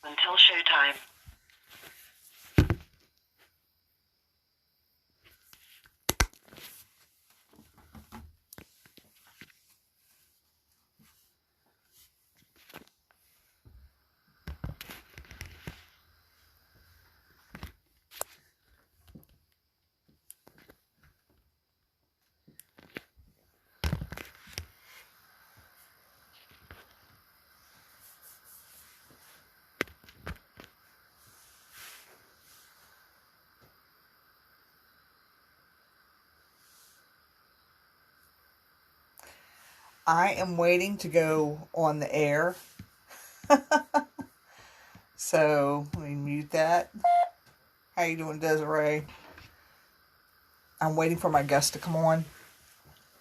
until showtime. I am waiting to go on the air. So, let me mute that. How you doing, Desiree? I'm waiting for my guest to come on.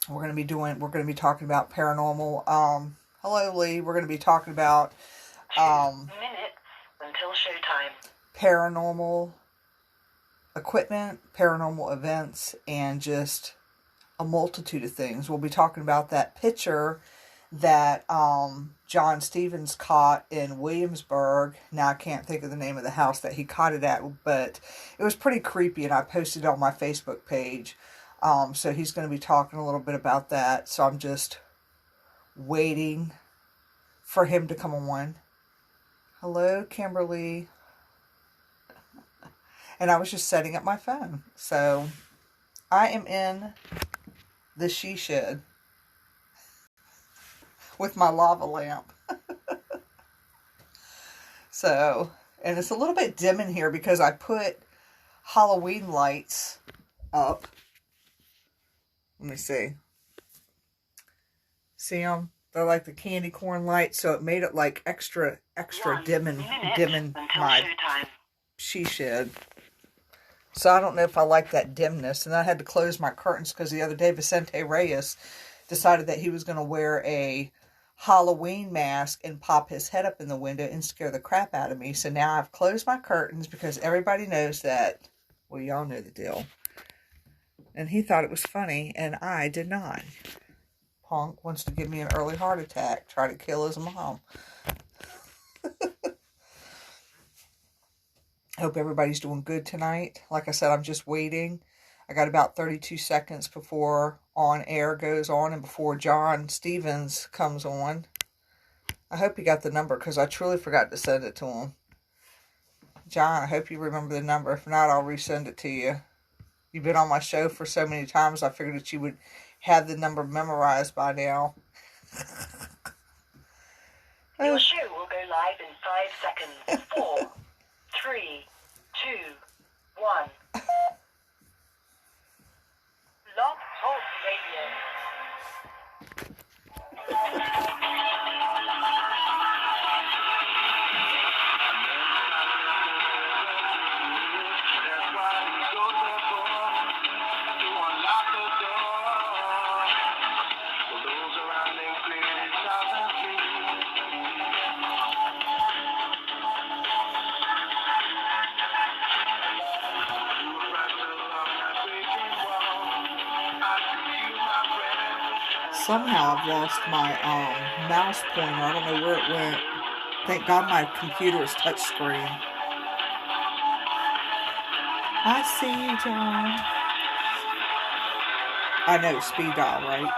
We're going to be talking about paranormal. Hello, Lee. We're going to be talking about 2 minutes until showtime. Paranormal equipment, paranormal events, and just a multitude of things. We'll be talking about that picture that John Stevens caught in Williamsburg. Now I can't think of the name of the house that he caught it at, but it was pretty creepy, and I posted it on my Facebook page. So he's going to be talking a little bit about that. So I'm just waiting for him to come on. Hello, Kimberly. And I was just setting up my phone. So I am in the she shed with my lava lamp. So, and it's a little bit dim in here because I put Halloween lights up. Let me see. See them? They're like the candy corn lights, so it made it like extra dimming my she shed. So I don't know if I like that dimness. And I had to close my curtains because the other day Vicente Reyes decided that he was going to wear a Halloween mask and pop his head up in the window and scare the crap out of me. So now I've closed my curtains because everybody knows that, well, y'all know the deal. And he thought it was funny, and I did not. Punk wants to give me an early heart attack, try to kill his mom. Hope everybody's doing good tonight. Like I said, I'm just waiting. I got about 32 seconds before on air goes on and before John Stevens comes on. I hope he got the number because I truly forgot to send it to him. John, I hope you remember the number. If not, I'll resend it to you. You've been on my show for so many times, I figured that you would have the number memorized by now. Your show will go live in 5 seconds. 4, 3, 2, 1. Love Talk Radio. Somehow I've lost my mouse pointer. I don't know where it went. Thank God my computer is touchscreen. I see you, John. I know, speed dial, right?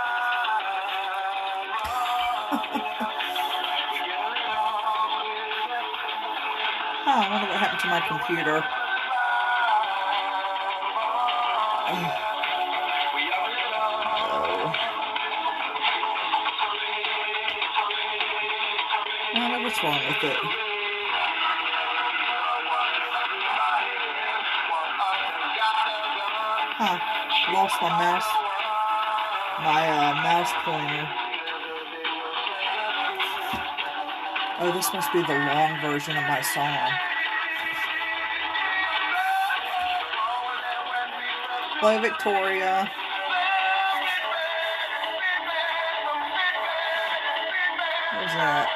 I wonder what happened to my computer. Oh. I don't know what's wrong with it. Lost my mouse pointer. Oh, this must be the long version of my song. Hello, Victoria. What was that?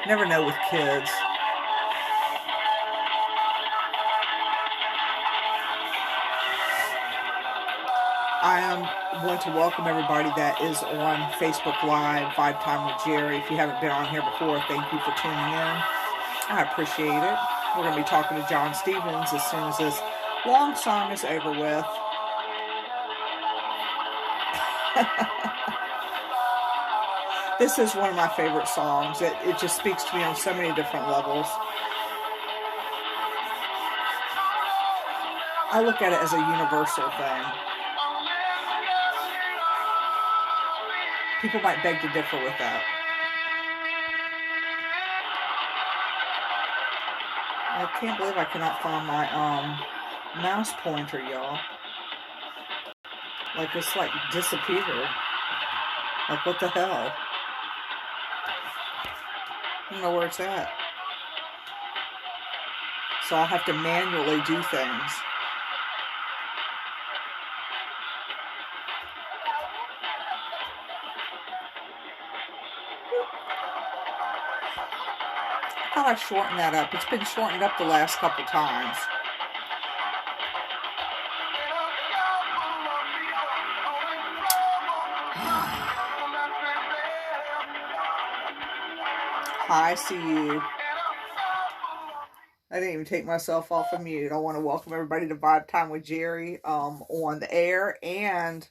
Never know with kids. I want to welcome everybody that is on Facebook Live, Vibe Time with Jerry. If you haven't been on here before, thank you for tuning in. I appreciate it. We're going to be talking to John Stevens as soon as this long song is over with. This is one of my favorite songs. It just speaks to me on so many different levels. I look at it as a universal thing. People might beg to differ with that. I can't believe I cannot find my mouse pointer, y'all. Like, it's like disappeared. Like, what the hell? I don't know where it's at. So I'll have to manually do things. I thought I shortened that up. It's been shortened up the last couple times. Hi, I see you. I didn't even take myself off of mute. I want to welcome everybody to Vibe Time with Jerry on the air, and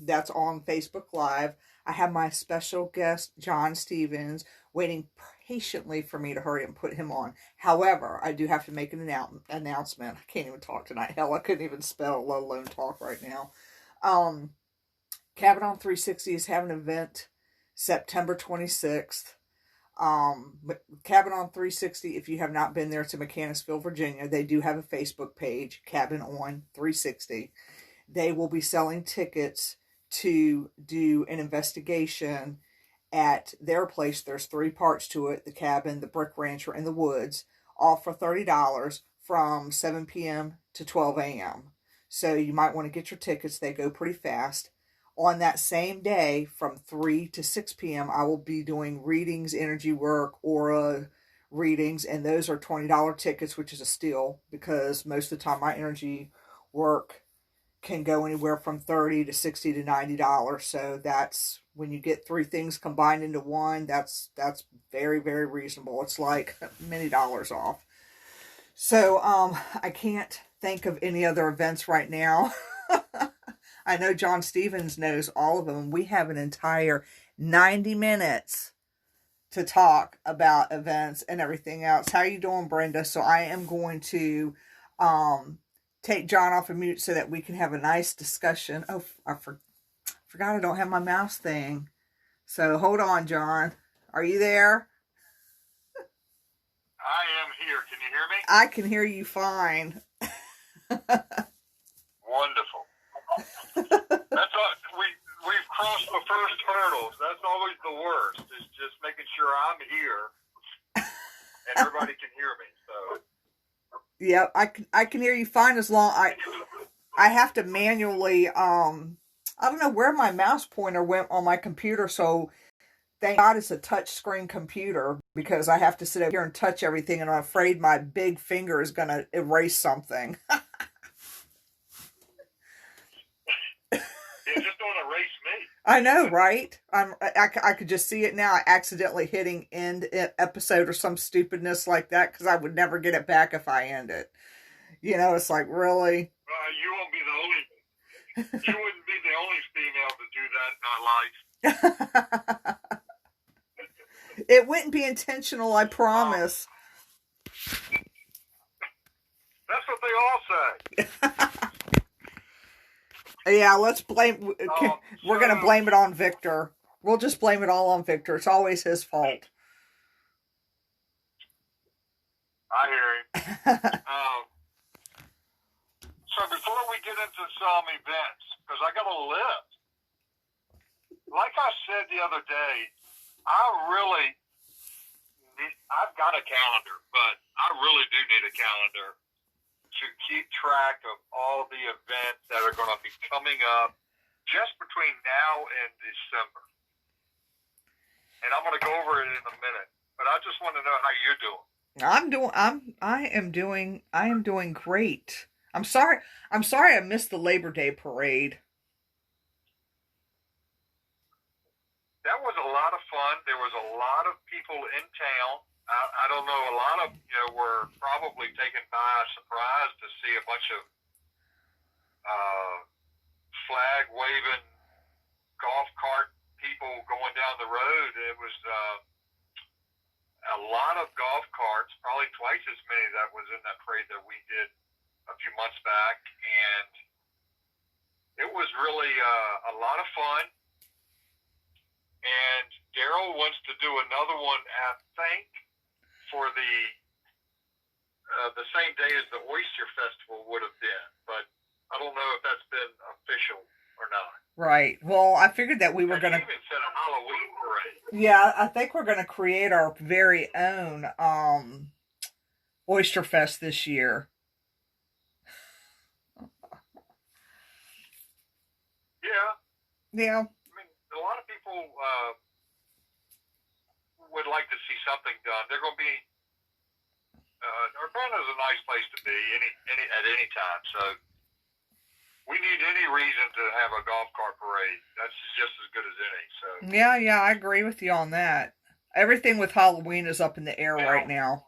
that's on Facebook Live. I have my special guest, John Stevens, waiting patiently for me to hurry and put him on. However, I do have to make an announcement. I can't even talk tonight. Hell, I couldn't even spell, let alone talk right now. Cabin on 360 is having an event September 26th. Cabin on 360, if you have not been there, to Mechanicsville, Virginia, they do have a Facebook page, Cabin on 360. They will be selling tickets to do an investigation at their place. There's 3 parts to it: the cabin, the brick rancher, and the woods, all for $30 from 7 p.m. to 12 a.m. So you might want to get your tickets. They go pretty fast. On that same day, from 3 to 6 p.m., I will be doing readings, energy work, aura readings, and those are $20 tickets, which is a steal, because most of the time my energy work can go anywhere from $30 to $60 to $90. So that's, when you get 3 things combined into one, that's very, very reasonable. It's like many dollars off. So I can't think of any other events right now. I know John Stevens knows all of them. We have an entire 90 minutes to talk about events and everything else. How are you doing, Brenda? So I am going to take John off of mute so that we can have a nice discussion. Oh, I forgot I don't have my mouse thing. So hold on, John. Are you there? I am here. Can you hear me? I can hear you fine. Wonderful. That's all, we've crossed the first hurdles. That's always the worst, is just making sure I'm here and everybody can hear me. So yeah, I can hear you fine, as long I have to manually I don't know where my mouse pointer went on my computer, so thank God it's a touch screen computer, because I have to sit up here and touch everything, and I'm afraid my big finger is going to erase something. just don't erase me. I know, right? I could just see it now. I accidentally hitting end episode or some stupidness like that, because I would never get it back if I end it. You know, it's like, really? You won't be the only. You wouldn't be the only female to do that in my life. It wouldn't be intentional, I promise. That's what they all say. Yeah, let's blame. We're going to blame it on Victor. We'll just blame it all on Victor. It's always his fault. I hear you. So before we get into some events, because I got a list. Like I said the other day, I've got a calendar, but I really do need a calendar to keep track of all the events that are going to be coming up just between now and December. And I'm going to go over it in a minute, but I just want to know how you're doing. I am doing great. I'm sorry I missed the Labor Day parade. That was a lot of fun. There was a lot of people in town. I don't know, a lot of, were probably taken by surprise to see a bunch of flag waving golf cart people going down the road. It was a lot of golf carts, probably twice as many that was in that parade that we did a few months back, and it was really a lot of fun. And Daryl wants to do another one, I think, for the same day as the Oyster Festival would have been, but I don't know if that's been official or not. Right. Well, I figured that we were going to... even said a Halloween parade. Yeah, I think we're going to create our very own Oyster Fest this year. Yeah. Yeah. I mean, a lot of people would like to see something done. They're going to be... Urbana's a nice place to be at any time, so we need any reason to have a golf cart parade. That's just as good as any. So yeah, I agree with you on that. Everything with Halloween is up in the air right now.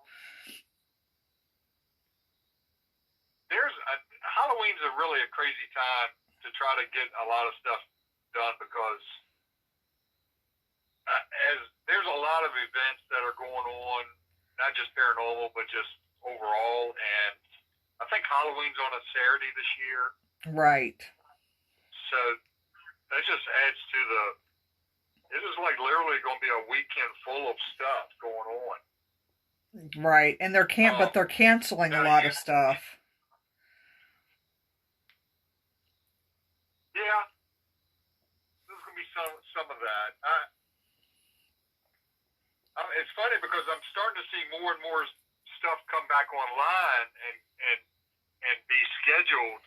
Halloween's really a crazy time to try to get a lot of stuff done because as there's a lot of events that are going on, not just paranormal, but just overall. And I think Halloween's on a Saturday this year. Right. So that just adds to it is like literally going to be a weekend full of stuff going on. Right. And but they're canceling a lot of stuff. Yeah. There's going to be some of that. It's funny because I'm starting to see more and more stuff come back online and be scheduled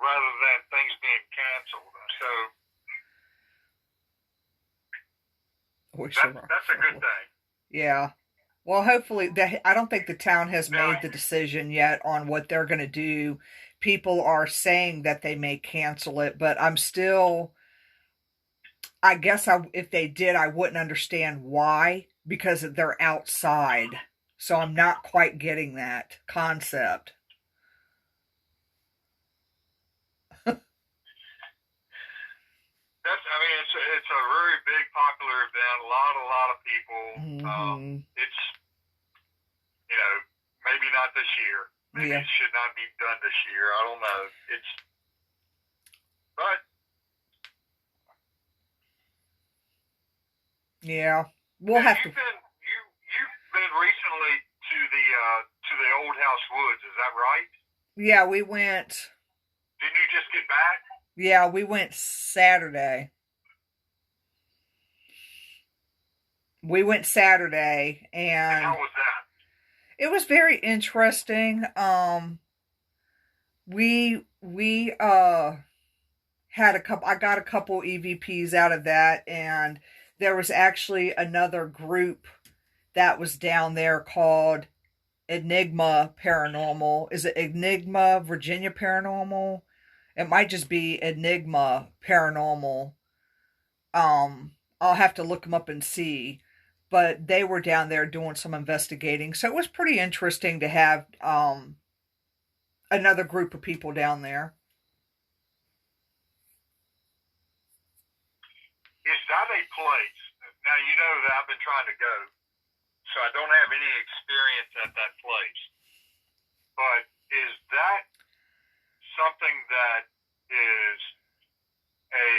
rather than things being canceled. So that's a good thing. Yeah. Well, hopefully, I don't think the town has made the decision yet on what they're going to do. People are saying that they may cancel it, but I'm still... I guess if they did, I wouldn't understand why, because they're outside. So I'm not quite getting that concept. It's a very big popular event. A lot of people. Mm-hmm. It's maybe not this year. Maybe it should not be done this year. I don't know. But. Yeah, we'll have to. You've been recently to the Old House Woods, is that right? Yeah, we went. Didn't you just get back? Yeah, we went Saturday. And how was that? It was very interesting. We had I got a couple EVPs out of that, and there was actually another group that was down there called Enigma Paranormal. Is it Enigma Virginia Paranormal? It might just be Enigma Paranormal. I'll have to look them up and see. But they were down there doing some investigating. So it was pretty interesting to have another group of people down there. Is that a place? Now, you know that I've been trying to go, so I don't have any experience at that place. But is that something that is a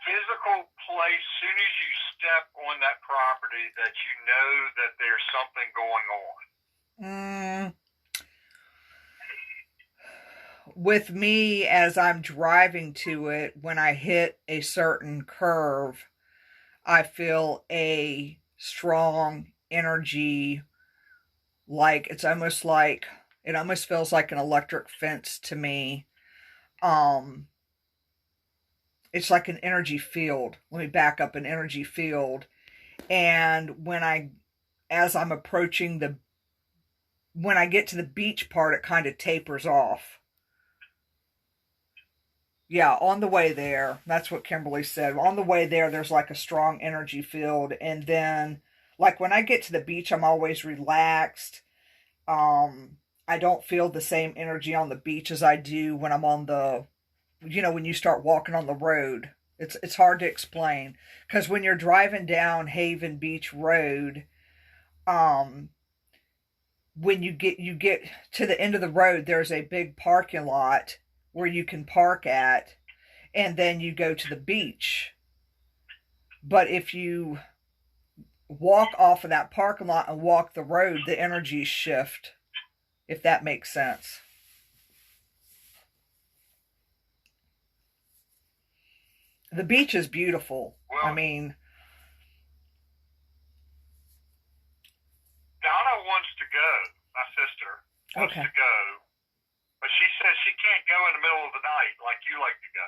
physical place? Soon as you step on that property, that you know that there's something going on? With me, as I'm driving to it, when I hit a certain curve, I feel a strong energy. Like it almost feels like an electric fence to me. It's like an energy field. Let me back up, an energy field. And as I'm approaching when I get to the beach part, it kind of tapers off. Yeah, on the way there, that's what Kimberly said. On the way there, there's like a strong energy field. And then, like, when I get to the beach, I'm always relaxed. I don't feel the same energy on the beach as I do when I'm on the, when you start walking on the road. It's hard to explain. Because when you're driving down Haven Beach Road, um, when you get to the end of the road, there's a big parking lot where you can park at, and then you go to the beach. But if you walk off of that parking lot and walk the road, the energies shift, if that makes sense. The beach is beautiful. Well, I mean, Donna wants to go. My sister wants okay. to go, but she says she can't go in the middle of the night like you like to go.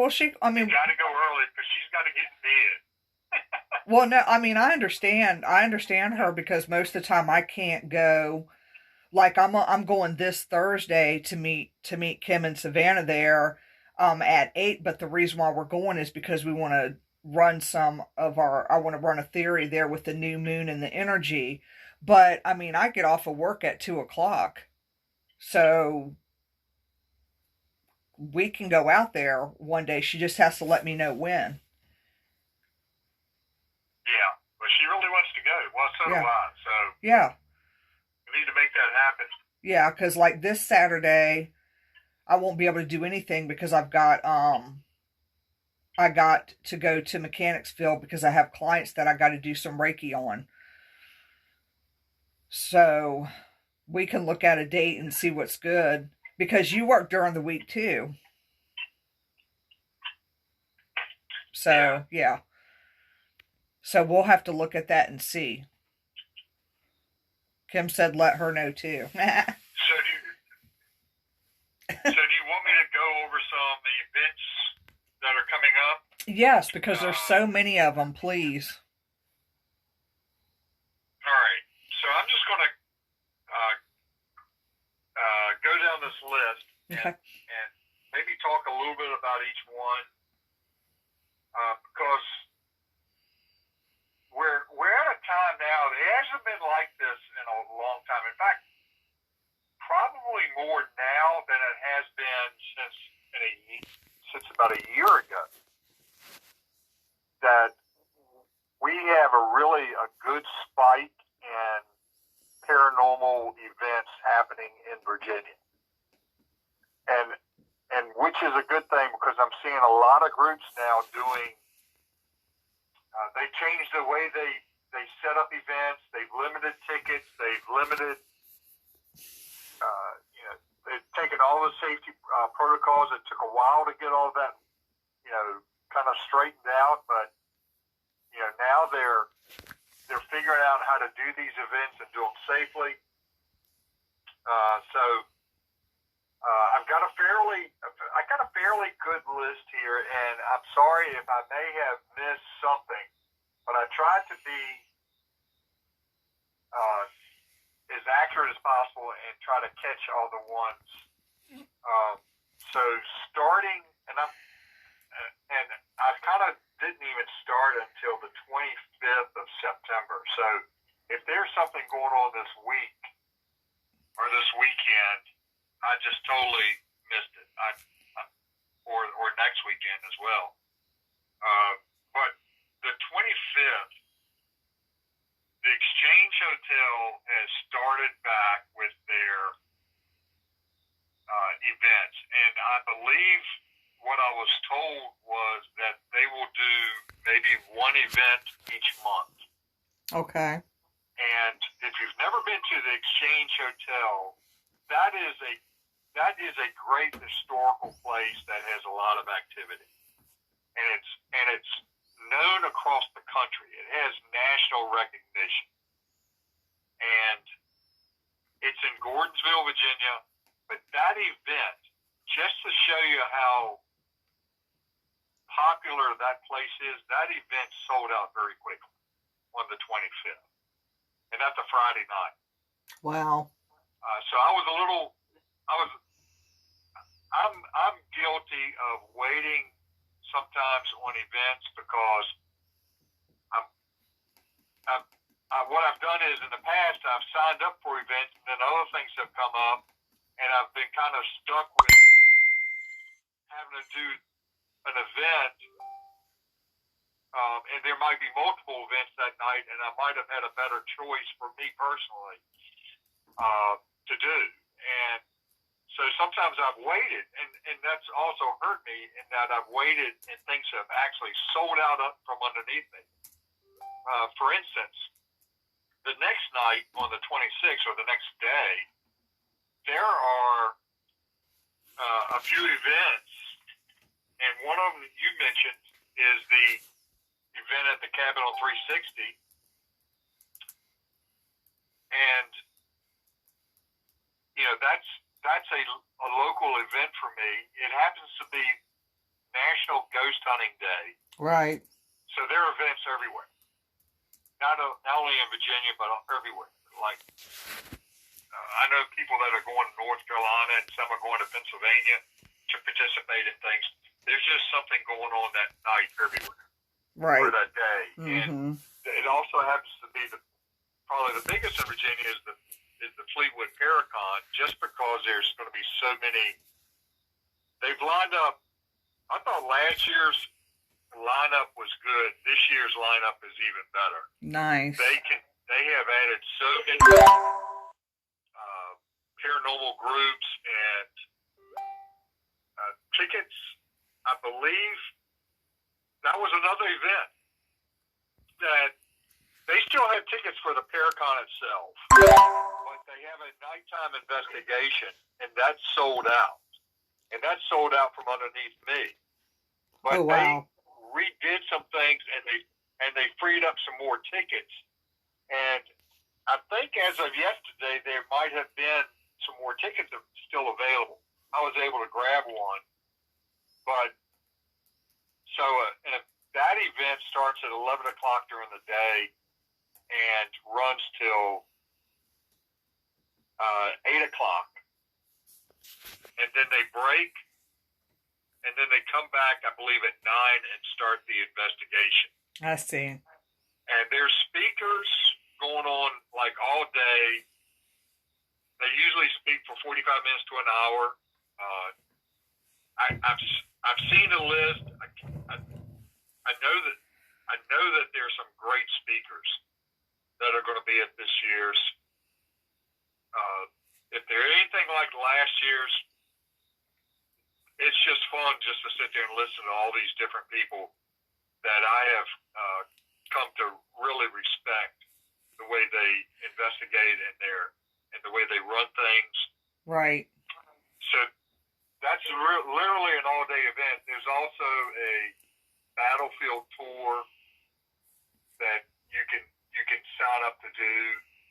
Well, You got to go early because she's got to get in bed. well, no, I mean, I understand her, because most of the time I can't go. Like, I'm going this Thursday to meet Kim and Savannah there, at 8. But the reason why we're going is because we want to run I want to run a theory there with the new moon and the energy. But I mean, I get off of work at 2:00, so we can go out there one day. She just has to let me know when. Yeah, but she really wants to go. Well, so do I. So yeah, we need to make that happen. Yeah, because like this Saturday, I won't be able to do anything because I got to go to Mechanicsville because I have clients that I got to do some Reiki on. So we can look at a date and see what's good, because you work during the week too. So yeah. So we'll have to look at that and see. Kim said let her know too. So do you want me to go over some events that are coming up? Yes, because there's so many of them, please. All right. So I'm just going to go down this list and maybe talk a little bit about each one, because we're at a time now. It hasn't been like this in a long time. In fact, probably more now than it has been since about a year ago. That we have a good spike in paranormal events happening in Virginia, and which is a good thing, because I'm seeing a lot of groups now doing. They changed the way they set up events. They've limited tickets. They've limited. They've taken all the safety protocols. It took a while to get all that, kind of straightened out. But now they're figuring out how to do these events and do them safely. So I've got a fairly good list here, and I'm sorry if I may have missed something, but I tried to be as accurate as possible and try to catch all the ones. So starting, and I kind of didn't even start until the 25th of September. So if there's something going on this week or this weekend, I just totally missed it. Or next weekend as well. But the 25th, the Exchange Hotel has started back with their events, and I believe what I was told was that they will do maybe one event each month. Okay. And if you've never been to the Exchange Hotel, that is a great historical place that has a lot of activity, and it's known across the country. It has national recognition, and it's in Gordonsville, Virginia. But that event, just to show you how popular that place is, that event sold out very quickly on the 25th, and that's a Friday night. Wow. So I was a little, I was, I'm guilty of waiting sometimes on events because I'm, what I've done is in the past I've signed up for events and then other things have come up and I've been kind of stuck with having to do an event, and there might be multiple events that night, and I might have had a better choice for me personally to do. And so sometimes I've waited, and that's also hurt me in that I've waited and things have actually sold out from underneath me. For instance, the next night on the 26th or the next day, there are a few events, and one of them you mentioned is the event at the cabin on 360, and you know that's a local event for me. It happens to be National Ghost Hunting Day, Right. so there are events everywhere. Not only in Virginia, but everywhere. Like, I know people that are going to North Carolina and some are going to Pennsylvania to participate in things. There's just something going on that night everywhere. Right. For that day. Mm-hmm. And it also happens to be probably the biggest in Virginia is the Fleetwood Paracon, just because there's going to be so many. They've lined up. I thought last year's lineup was good. This year's lineup is even better. Nice. They have added so many paranormal groups and tickets. I believe that was another event that they still have tickets for the Paracon itself, but they have a nighttime investigation, and that's sold out. And that's sold out from underneath me. But wow. They redid some things, and they freed up some more tickets. And I think as of yesterday, there might have been some more tickets still available. I was able to grab one, but so that event starts at 11 o'clock during the day and runs till 8 o'clock, and then they break. And then they come back, I believe, at 9 and start the investigation. I see. And there's speakers going on like all day. They usually speak for 45 minutes to an hour. I've seen the list. I know that there's some great speakers that are going to be at this year's. If they're anything like last year's, it's just fun just to sit there and listen to all these different people that I have come to really respect the way they investigate and the way they run things. Right. So that's literally an all-day event. There's also a battlefield tour that you can sign up to do,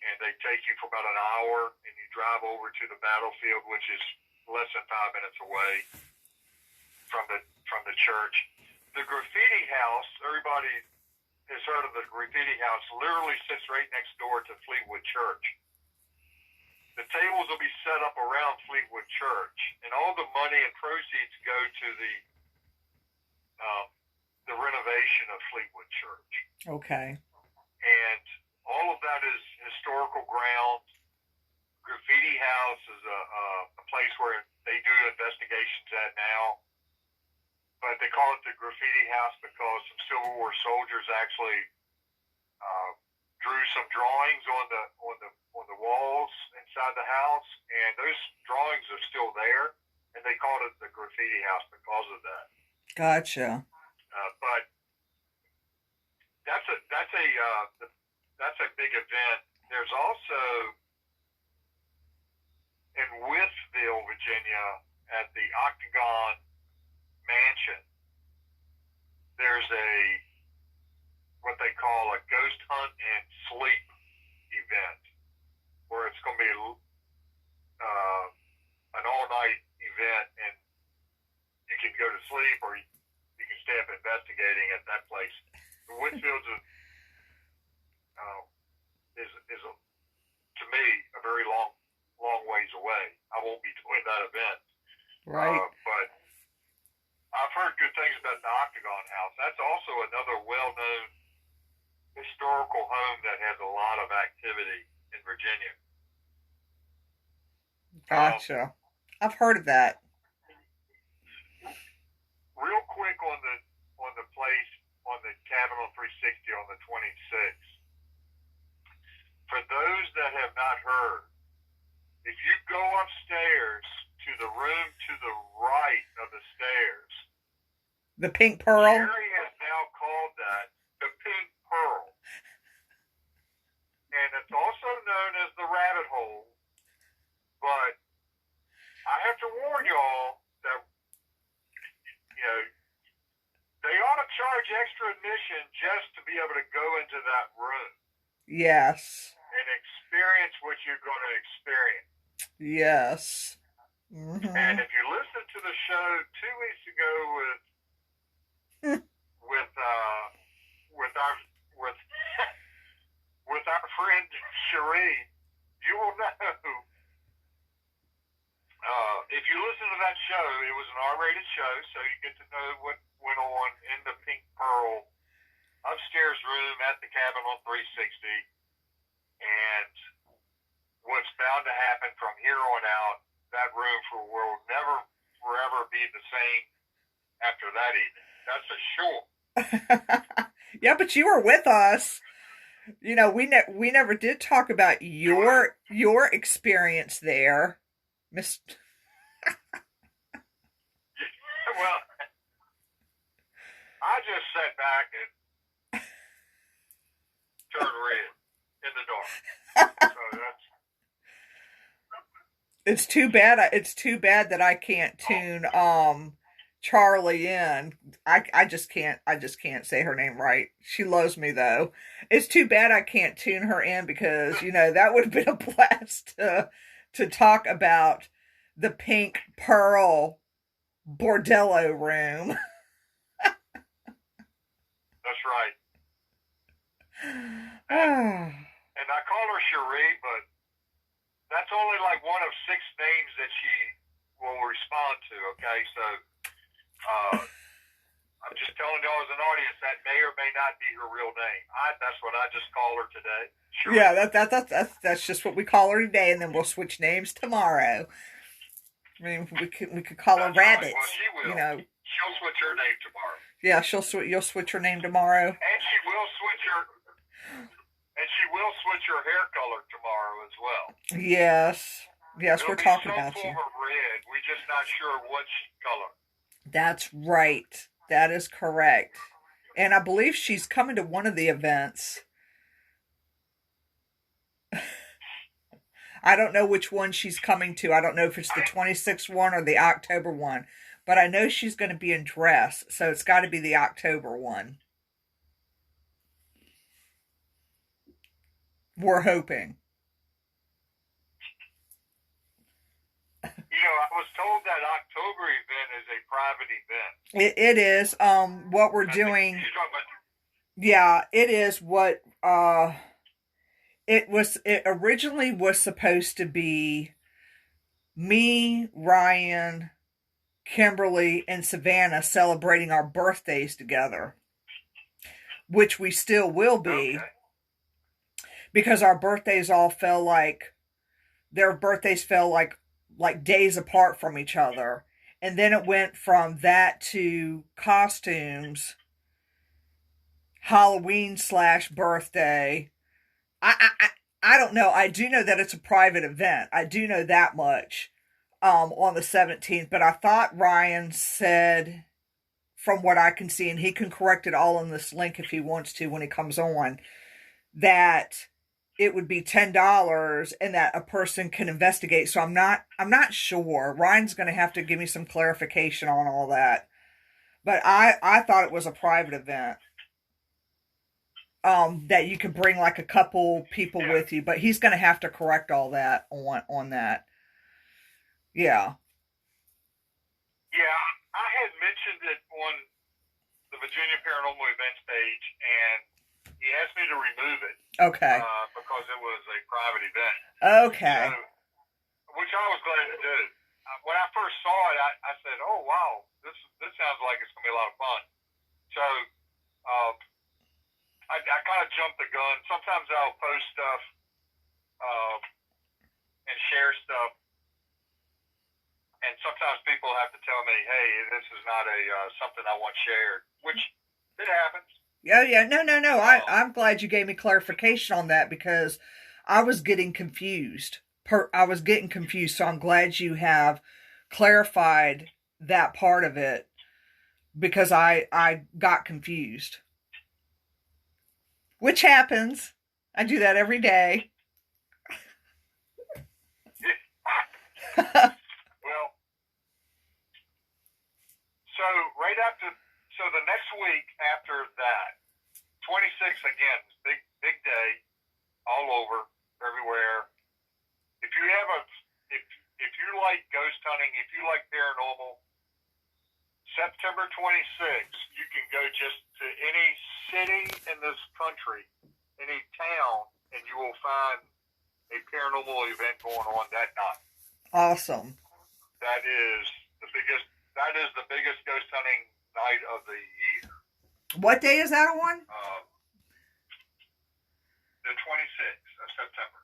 and they take you for about an hour, and you drive over to the battlefield, which is less than 5 minutes away from the church. The graffiti house, everybody has heard of the graffiti house, literally sits right next door to Fleetwood Church. The tables will be set up around Fleetwood Church, and all the money and proceeds go to the renovation of Fleetwood Church. Okay. And all of that is historical ground. Graffiti house is a place where they do investigations at now. But they call it the graffiti house because some Civil War soldiers actually drew some drawings on the walls inside the house, and those drawings are still there, and they called it the graffiti house because of that. Gotcha. But that's a big event. There's also in Withville, Virginia, at the Octagon Mansion, there's what they call a ghost hunt and sleep event, where it's going to be an all-night event, and you can go to sleep or you can stay up investigating at that place. The Whitfield's is to me a very lot of activity in Virginia. Gotcha. I've heard of that. Real quick on the place on the cabin on 360 on the 26th. For those that have not heard, if you go upstairs to the room to the right of the stairs, The Pink Pearl? Geri has now called that the Pink Pearl. And it's also known as the Rabbit Hole. But I have to warn y'all that, you know, they ought to charge extra admission just to be able to go into that room. Yes. And experience what you're going to experience. Yes. Mm-hmm. And if you listen to the show 2 weeks ago with our friend Geri, you will know. If you listen to that show, it was an R-rated show, so you get to know what went on in the Pink Pearl upstairs room at the cabin on 360. And what's bound to happen from here on out, that room will never forever be the same after that evening. That's for sure. Yeah, but you were with us. You know, we never did talk about your experience there, Miss. Well, I just sat back and turned red in the dark. So that's. It's too bad. It's too bad that I can't tune Charlie in. I just can't say her name right. She loves me though. It's too bad I can't tune her in because, you know, that would have been a blast to talk about the Pink Pearl bordello room. That's right. And I call her Geri, but that's only like one of 6 names that she will respond to, okay? So I'm just telling y'all as an audience that may or may not be her real name. That's what I just call her today. Geri. Yeah, that's just what we call her today, and then we'll switch names tomorrow. I mean, we could call her Rabbit. Well, she will. You know. She'll switch her name tomorrow. Yeah, you'll switch her name tomorrow. And she will switch her hair color tomorrow as well. Yes, we're talking about you. Some form of red. We're just not sure which color. That's right. That is correct. And I believe she's coming to one of the events. I don't know which one she's coming to. I don't know if it's the 26th one or the October one. But I know she's going to be in dress, so it's got to be the October one. We're hoping. You know, I was told that October event is a private event. It is. What we're doing. Yeah, it is what. It originally was supposed to be me, Ryan, Kimberly, and Savannah celebrating our birthdays together, which we still will be. Okay. Because our birthdays all fell like, their birthdays fell like days apart from each other. And then it went from that to costumes, Halloween / birthday. I don't know. I do know that it's a private event. I do know that much on the 17th. But I thought Ryan said, from what I can see, and he can correct it all in this link if he wants to when he comes on, that it would be $10 and that a person can investigate. So I'm not sure. Ryan's going to have to give me some clarification on all that. But I thought it was a private event. That you could bring like a couple people with you, but he's going to have to correct all that on that. Yeah. Yeah, I had mentioned it on the Virginia Paranormal Events page, and he asked me to remove it. Okay. Because it was a private event. Okay. So, which I was glad to do. When I first saw it, I said, "Oh wow, this sounds like it's going to be a lot of fun." So I kind of jumped jump the gun. Sometimes I'll post stuff and share stuff, and sometimes people have to tell me, "Hey, this is not something I want shared," which it happens. Yeah. No. I'm glad you gave me clarification on that because I was getting confused. So I'm glad you have clarified that part of it because I got confused. Which happens. I do that every day. Well, so the next week after that, 26 again, big day, all over, everywhere. If you like ghost hunting, if you like paranormal, September 26th, you can go just to any city in this country, any town, and you will find a paranormal event going on that night. Awesome. That is the biggest ghost hunting night of the year. What day is that on? The 26th of September.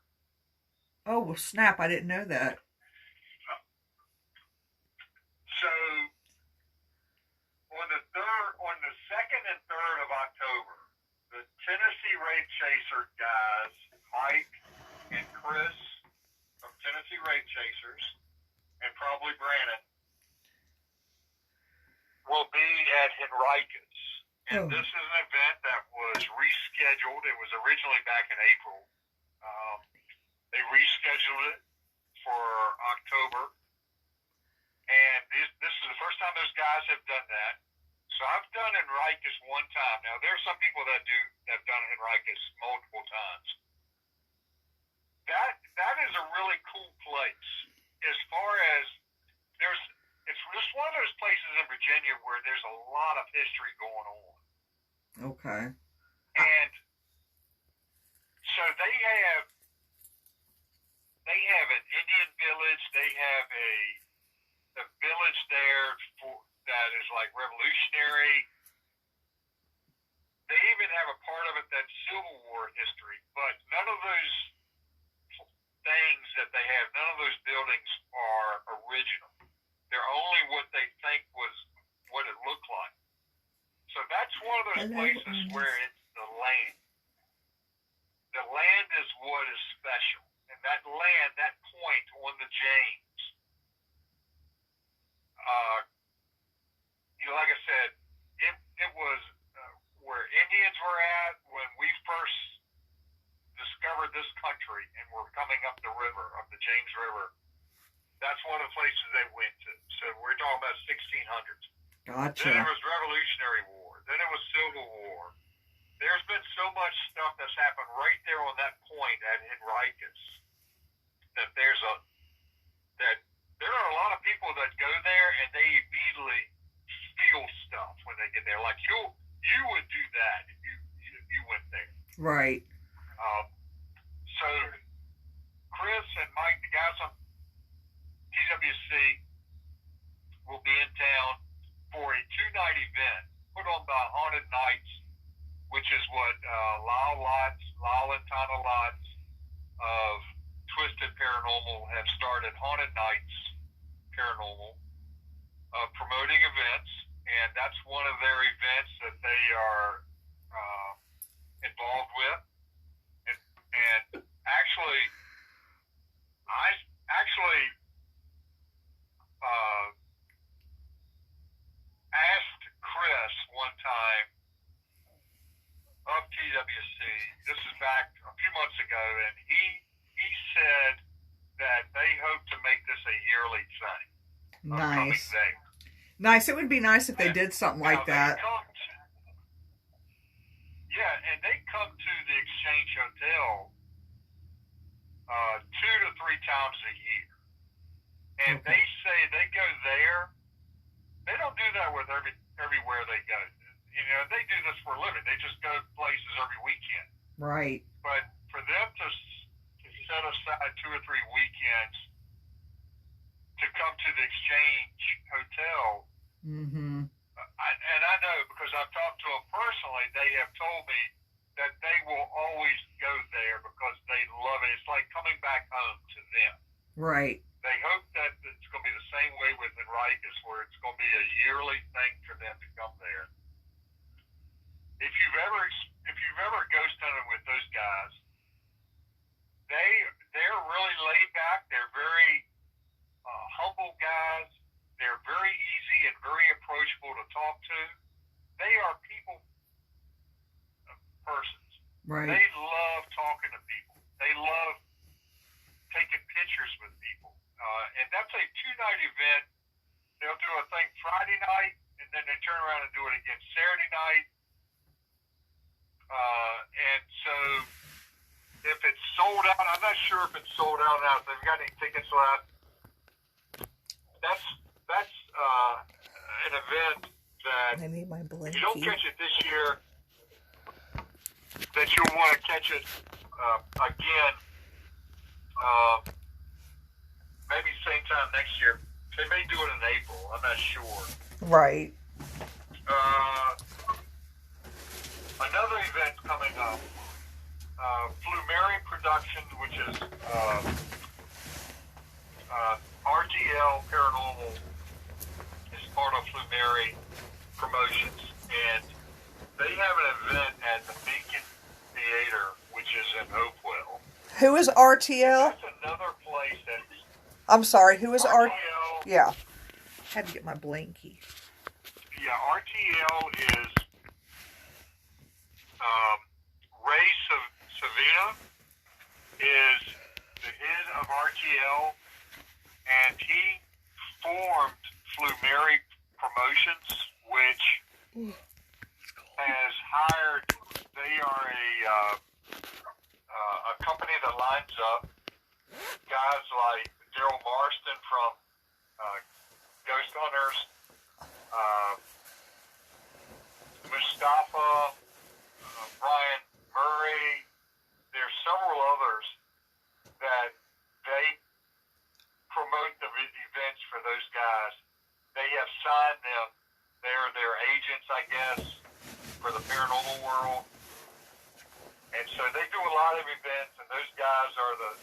Oh, well, snap. I didn't know that. So, on the 2nd and 3rd of October, the Tennessee Rape Chaser guys, Mike and Chris from Tennessee Rape Chasers, and probably Brandon, will be at Henricus. And this is an event that was rescheduled. It was originally back in April. They rescheduled it for October. And this is the first time those guys have done that. So I've done Henricus one time. Now, there are some people that have done Henricus multiple times. That is a really cool place. As far as it's just one of those places in Virginia where there's a lot of history going on. Okay. And so they have an Indian village. They have a village there that is like revolutionary. They even have a part of it that's Civil War history, but none of those things that they have, none of those buildings are original. They're only what they think was what it looked like. So that's one of those places where it's the land. The land is what is special. And that land, that point on the James, like I said, it was where Indians were at when we first discovered this country and were coming up the river, up the James River. That's one of the places they went to. So we're talking about 1600s. Gotcha. Then it was Revolutionary War. Then it was Civil War. There's been so much stuff that's happened right there on that point at Henricus that there are a lot of people that go there and they immediately feel stuff when they get there. Like you would do that if you went there. Right. So Chris and Mike, the guys on TWC, will be in town for a 2-night event put on by Haunted Nights, which is what Lyle and Tana Lots of Twisted Paranormal have started. Haunted Nights Paranormal, promoting events, and that's one of their events that they are involved with. And actually, I asked Chris one time of TWC, this is back a few months ago, and he said that they hope to make this a yearly thing. Nice. Nice. It would be nice if they did something like that. And they come to the Exchange Hotel 2 to 3 times a year. And they say they go there. They don't do that with everywhere they go. They do this for a living. They just go places every weekend. Right. But for them to set aside 2 or 3 weekends to come to the Exchange Hotel, mm-hmm. And I know because I've talked to them personally, they have told me that they will always go there because they love it. It's like coming back home to them. Right. They hope that it's going to be the same way with Enriquez, where it's going to be a yearly thing for them to come there. If you've ever ghost hunted with those guys, they're really laid back. They're very humble guys. They're very easy and very approachable to talk to. They are people persons. Right. They love talking to people. They love taking pictures with people. And that's a 2-night event. They'll do a thing Friday night, and then they turn around and do it again Saturday night. And so if it's sold out, I'm not sure if it's sold out now. If they've got any tickets left, that's an event that I need my blankie. if you don't catch it this year, that you'll want to catch it again, maybe same time next year. They may do it in April. I'm not sure. Right. Another event coming up, Flumeri Productions, which is RTL Paranormal, is part of Flumeri Promotions, and they have an event at the Beacon Theater, which is in Hopewell. Who is RTL? That's another place that's... I'm sorry, who is RTL? Yeah. Had to get my blankie. Yeah, RTL is Ray Savina is the head of RTL, and he formed Flumeri Promotions, which has hired. They are a company that lines up guys like Daryl Marston from Ghost Hunters, Mustafa, Brian Murray. There's several others that they promote the events for those guys. They have signed them. They're their agents, I guess, for the paranormal world. And so they do a lot of events, and those guys are the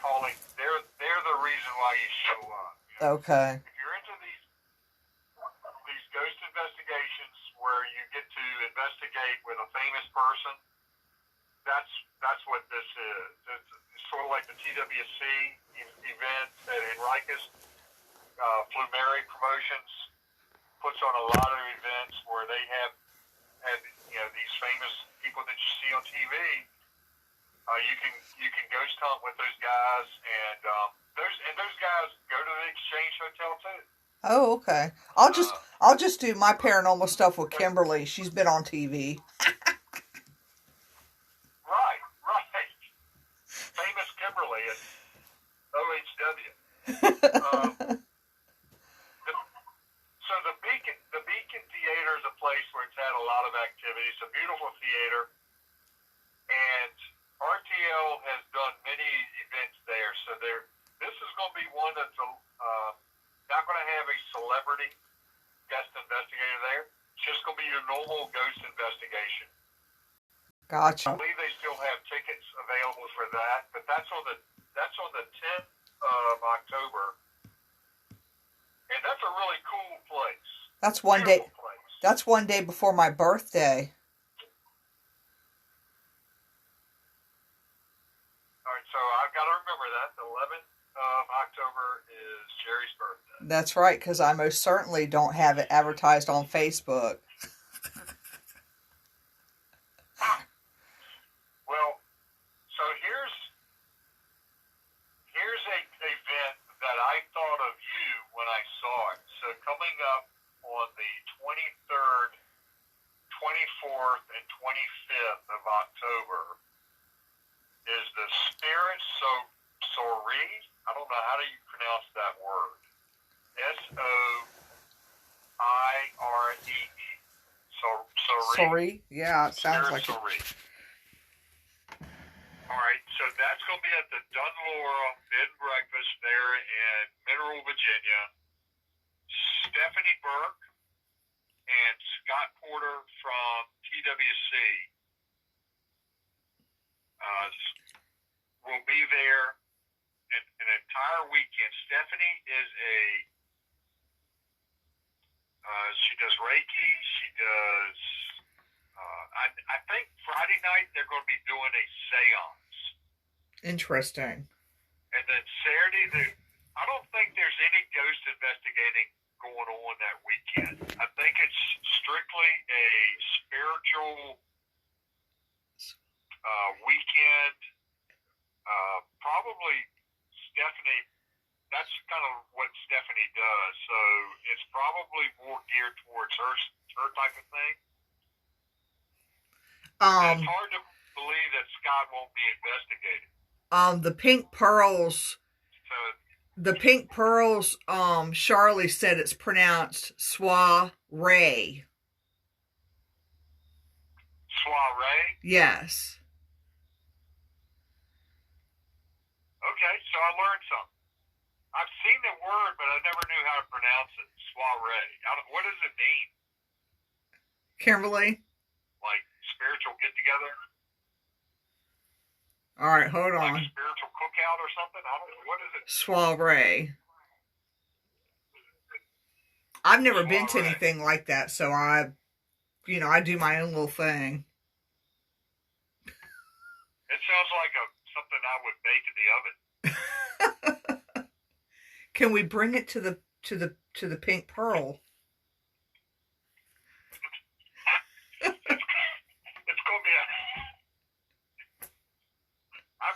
calling. They're the reason why you show up. You know? Okay. If you're into these ghost investigations where you get to investigate with a famous person, that's what this is. It's sort of like the TWC event at Enriquez. Flumeri Promotions puts on a lot of events where they have these famous people that you see on TV. You can ghost hunt with those guys, and those guys go to the Exchange Hotel too. Oh, okay. I'll just do my paranormal stuff with Kimberly. She's been on TV. Right. Famous Kimberly at OHW. So the Beacon Theater is a place where it's had a lot of activity. It's a beautiful theater, and RTL has done many events there. So this is going to be one that's not going to have a celebrity guest investigator there. It's just going to be your normal ghost investigation. Gotcha. I believe they still have tickets available for that, but that's on the 10th of October, and that's a really cool place. That's one Beautiful day. Place. That's one day before my birthday. All right, so I've got to remember that the 11th of October is Geri's birthday. That's right, because I most certainly don't have it advertised on Facebook. Well, so here's a event that I thought of you when I saw it. So coming up on the 23rd, 24th, and 25th of October is the Spirit Soiree. I don't know, how do you pronounce that word? Soiree. Sorry. Yeah, it sounds like it. Soiree. All right, so that's going to be at the Dunlora Bed and Breakfast there in Mineral, Virginia. Stephanie Burke and Scott Porter from TWC uh, will be there an entire weekend. Stephanie is she does Reiki. She does, I think Friday night they're going to be doing a seance. Interesting. And then Saturday, I don't think there's any ghost investigating going on that weekend. I think it's strictly a spiritual weekend. Probably Stephanie, that's kind of what Stephanie does. So it's probably more geared towards her type of thing. It's hard to believe that Scott won't be investigated. The Pink Pearls. The Pink Pearls, Charlie said it's pronounced soiree. Soiree? Yes. Okay, so I learned something. I've seen the word, but I never knew how to pronounce it. Soiree. What does it mean? Kimberly? Like spiritual get-together? All right, hold on. Like a spiritual cookout or something? I don't know. What is it? Soiree. I've never been to anything like that, so I do my own little thing. It sounds like something I would bake in the oven. Can we bring it to the Pink Pearl? It's gonna be I'm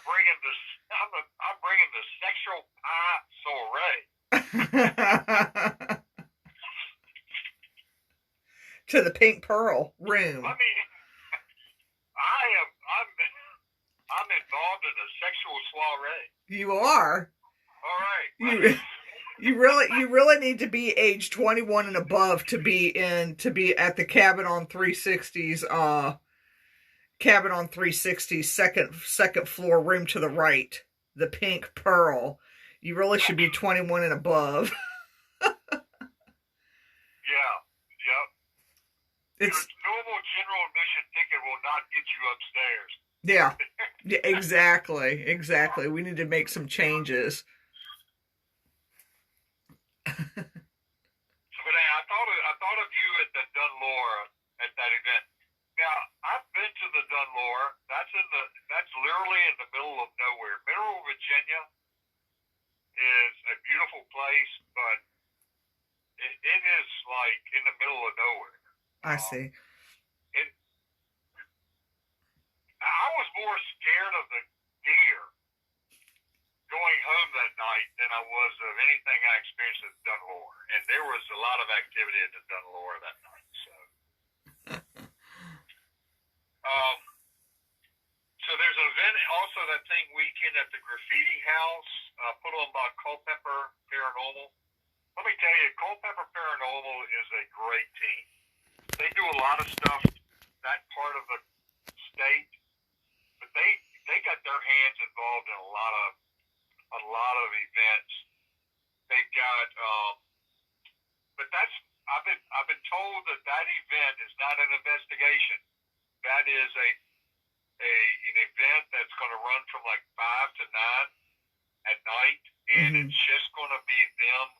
bringing the sexual pie soiree. To the Pink Pearl room. I mean, I'm involved in a sexual soiree. You are. All right. You really need to be age 21 and above to be at the Cabin on 360's second floor room to the right, the Pink Pearl. You really should be 21 and above. Yeah. Yep. It's your normal general admission ticket will not get you upstairs. Yeah, exactly. We need to make some changes. But I thought of you at the Dunlore at that event. Now I've been to the Dunlore. That's literally in the middle of nowhere. Mineral, Virginia is a beautiful place, but it is like in the middle of nowhere. I see. I was more scared of the deer going home that night than I was of anything I experienced at Dunlore. And there was a lot of activity at the Dunlore that night. So there's an event also that same weekend at the Graffiti House, put on by Culpeper Paranormal. Let me tell you, Culpeper Paranormal is a great team. They do a lot of stuff that part of the state. But they got their hands involved in a lot of events. They've got, but I've been told that event is not an investigation. That is an event that's going to run from like 5 to 9 at night, and it's just going to be them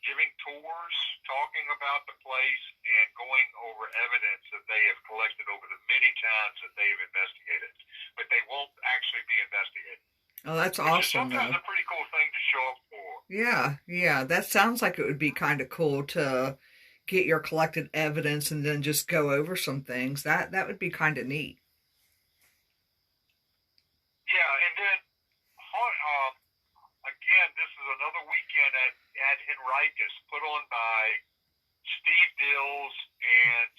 giving tours, talking about the place, and going over evidence that they have collected over the many times that they have investigated. But they won't actually be investigated. Oh, that's awesome, sometimes though. A pretty cool thing to show up for. Yeah. That sounds like it would be kind of cool to get your collected evidence and then just go over some things. That would be kind of neat. Yeah, and then again, this is another weekend at Henricus, put on by Steve Dills and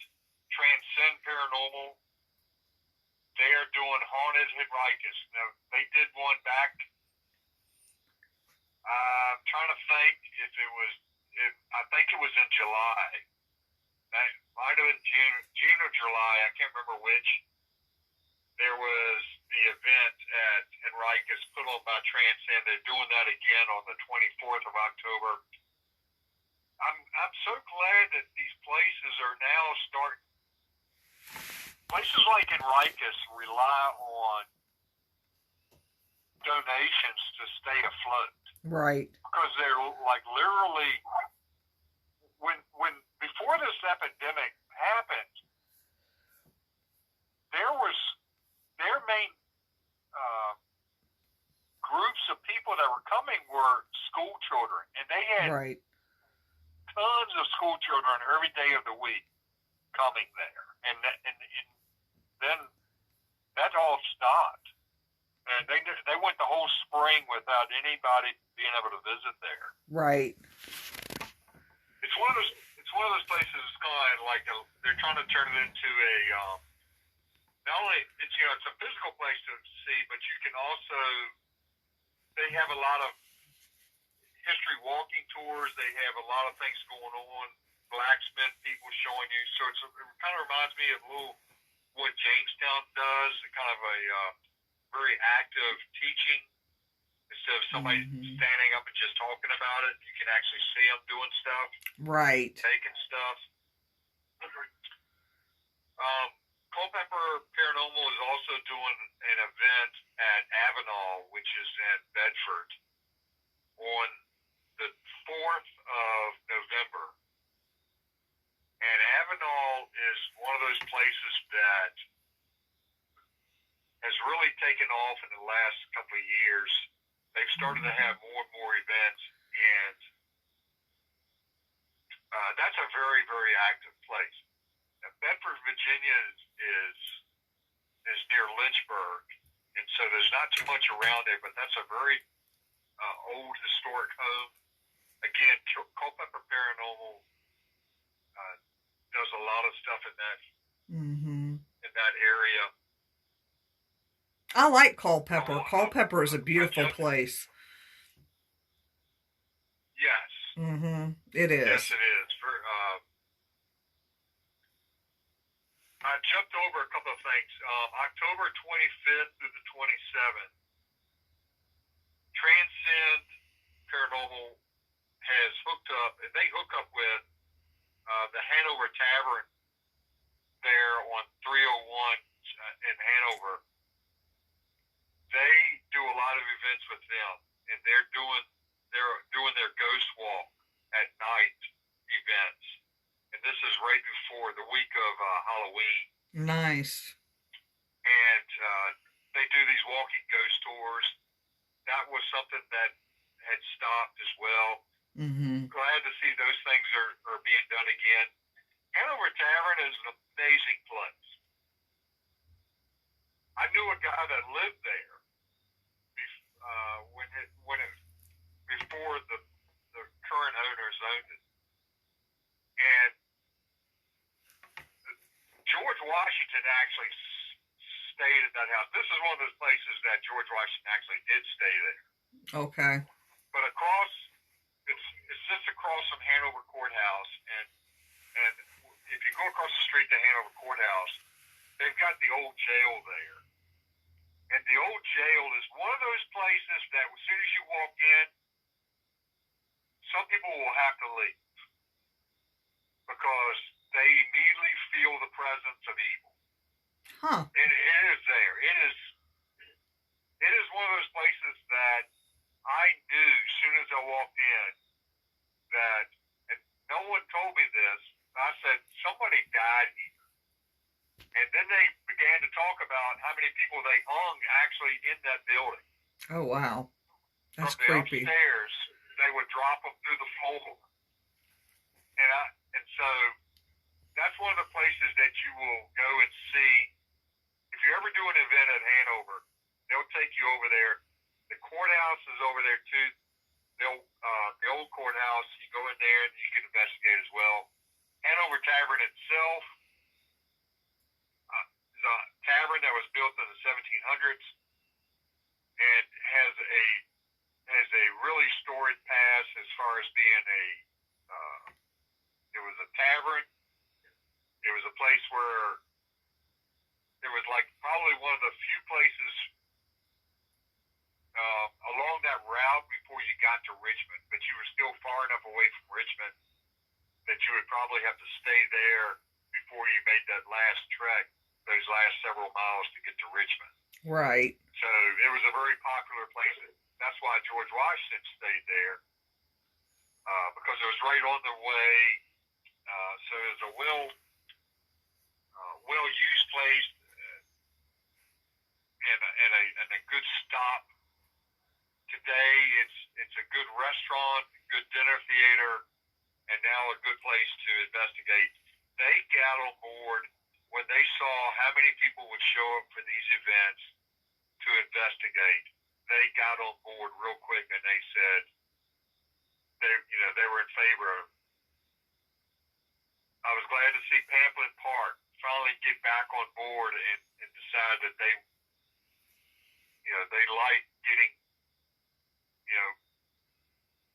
Transcend Paranormal. They are doing Haunted Henricus. Now, they did one back. I'm trying to think if I think it was in July. That might have been June or July. I can't remember which. There was the event at Henricus put on by Transcend. They're doing that again on the 24th of October. I'm so glad that these places are now places like Enriquez rely on donations to stay afloat. Right. Because they're like literally, when before this epidemic happened, their main groups of people that were coming were school children, and they had Right. tons of school children every day of the week coming there, and then that all stopped, and they went the whole spring without anybody being able to visit there. Right. It's one of those places. It's kind of like they're trying to turn it into a not only it's it's a physical place to see, but you can also they have a lot of history walking tours. They have a lot of things going on. Blacksmith people showing you. So it kind of reminds me of a little what Jamestown does. Kind of a very active teaching. Instead of somebody standing up and just talking about it, you can actually see them doing stuff. Right. Taking stuff. Culpeper Paranormal is also doing an event at Avenal, which is in Bedford, on the 4th of November. And Avenal is one of those places that has really taken off in the last couple of years. They've started to have more and more events, and that's a very, very active place. Now, Bedford, Virginia is near Lynchburg, and so there's not too much around there, but that's a very old historic home. Again, Culpeper Paranormal does a lot of stuff in that area. I like Culpeper. Culpeper is a beautiful place. Yes. It is. Yes, it is. I jumped over a couple of things. October 25th through the 27th, Transcend Paranormal has hooked up, and they hook up with the Hanover Tavern there on 301 in Hanover. They do a lot of events with them, and they're doing their ghost walk at night events, and this is right before the week of Halloween. Nice. And they do these walking ghost tours. That was something that had stopped as well. Glad to see those things are being done again. Hanover Tavern is an amazing place. I knew a guy that lived there before the current owners owned it, and George Washington actually stayed at that house. This is one of those places that George Washington actually did stay there. Okay. But it's just across from Hanover Courthouse, and if you go across the street to Hanover Courthouse, they've got the old jail there. And the old jail is one of those places that as soon as you walk in, some people will have to leave because they immediately feel the presence of evil. Huh. And it is there. It is one of those places that I knew as soon as I walked in that, and no one told me this, I said, somebody died here. And then they began to talk about how many people they hung actually in that building. Oh, wow. That's From the creepy. upstairs, they would drop them through the floor. And so that's one of the places that you will go and see. If you ever do an event at Hanover, they'll take you over there. The courthouse is over there too. The old courthouse, you go in there and you can investigate as well. Hanover Tavern itself is a tavern that was built in the 1700s and has a really storied past as far as being it was a tavern. It was a place where it was like probably one of the few places along that route before you got to Richmond, but you were still far enough away from Richmond that you would probably have to stay there before you made that last trek, those several miles to get to Richmond. Right. So it was a very popular place. That's why George Washington stayed there, because it was right on the way. So it was a well-used place, and a good stop. Today, it's a good restaurant, good dinner theater, and now a good place to investigate. They got on board when they saw how many people would show up for these events to investigate. They got on board real quick, and they said they were in favor of. I was glad to see Pamplin Park finally get back on board and decide that they like getting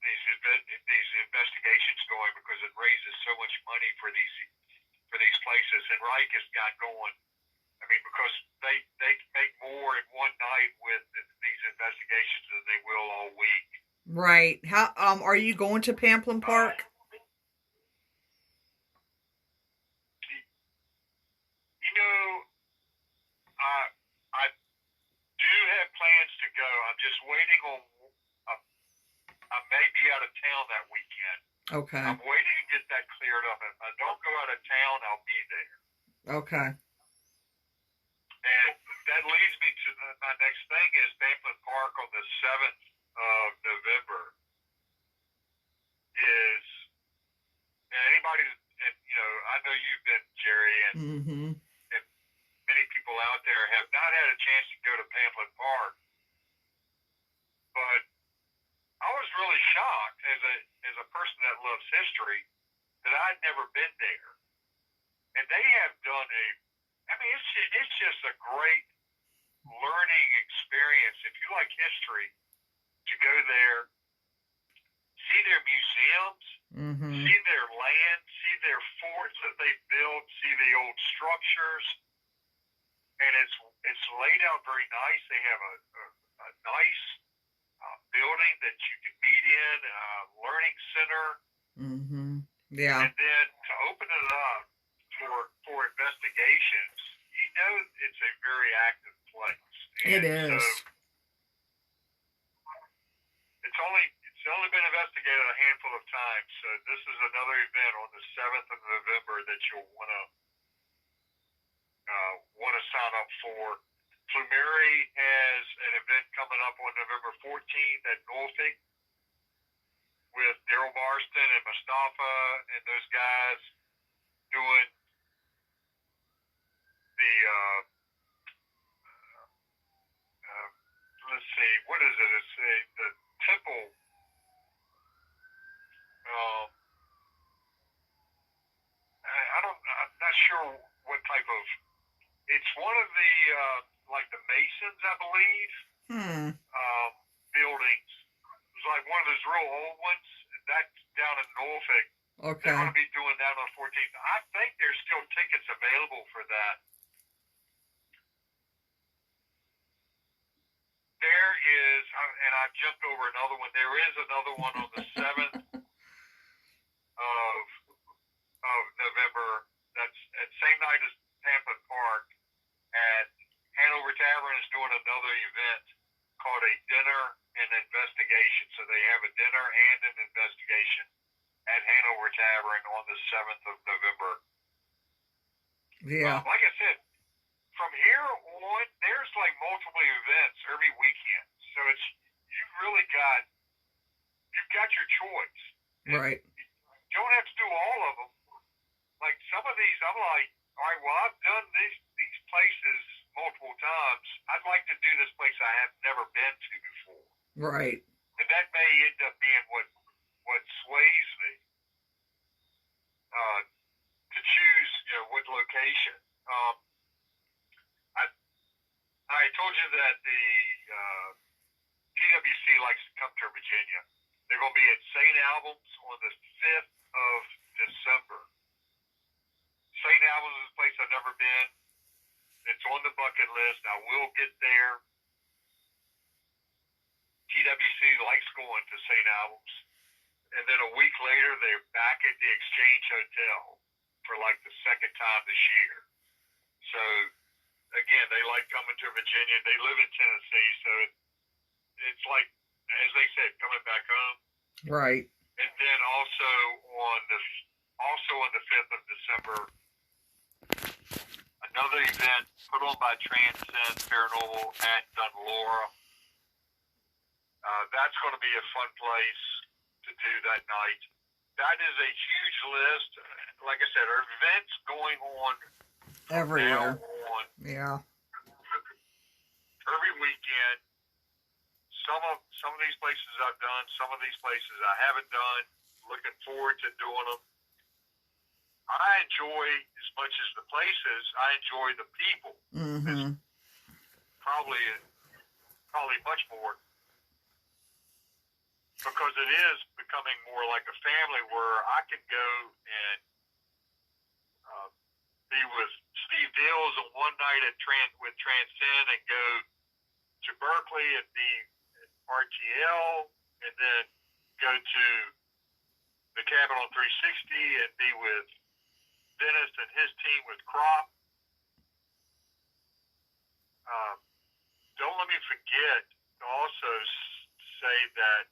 these investigations going, because it raises so much money for these places. And Reich has got going. I mean, because they make more in one night with these investigations than they will all week. Right. How are you going to Pamplin Park? I do have plans to go. I'm just waiting on. I may be out of town that weekend. Okay. I'm waiting to get that cleared up. If I don't go out of town, I'll be there. Okay. And that leads me to my next thing is Pamplin Park on the 7th of November. And anybody, and I know you've been, Geri, and many people out there have not had a chance to go to Pamplin Park. But I was really shocked as a person that loves history that I'd never been there. And they have done it's just a great learning experience. If you like history, to go there, see their museums, see their land, see their forts that they built, see the old structures. And it's laid out very nice. They have a nice building that you can meet in, a learning center. Yeah. And then to open it up for investigations, it's a very active place. It is. So it's only been investigated a handful of times. So this is another event on the 7th of November that you'll want to sign up for. Flumeri has an event coming up on November 14th at Norfolk with Daryl Marston and Mustafa and those guys doing the let's see, what is it? It's the temple. I'm not sure what type of. It's one of the like the Masons, I believe. Buildings. It's like one of those real old ones. That's down in Norfolk. Okay. They're going to be doing that on the 14th. I think there's still tickets available for that. There is, and I jumped over another one. There is another one on the 7th of November. That's at same night as Pamplin Park. At Hanover Tavern is doing another event called a dinner and investigation. So they have a dinner and an investigation at Hanover Tavern on the 7th of November. Yeah. Like I said, from here on, there's like multiple events every weekend. So you've got your choice. Right. You don't have to do all of them. Like some of these, I'm like, all right, well, I've done these places multiple times. I'd like to do this place I have never been to before. Right. And that may end up being what sways me to choose, what location. I told you that the PWC likes to come to Virginia. They're going to be at St. Albans on the 5th of December. St. Albans is a place I've never been. It's on the bucket list. I will get there. TWC likes going to St. Albans. And then a week later, they're back at the Exchange Hotel for like the second time this year. So, again, coming to Virginia. They live in Tennessee, so it's like, as they said, coming back home. Right. And then also on the 5th of December, another event put on by Transcend Paranormal at Dunlora. That's going to be a fun place to do that night. That is a huge list. Like I said, there are events going on Everywhere. now on Yeah. every weekend. Some of these places I've done, some of these places I haven't done. Looking forward to doing them. I enjoy, as much as the places, I enjoy the people. Mm-hmm. Probably much more, because it is becoming more like a family where I can go and be with Steve Dills on one night with Transcend, and go to Berkeley and be at RTL, and then go to the Cabin on 360 and be with Dennis and his team with Crop. Don't let me forget to also say that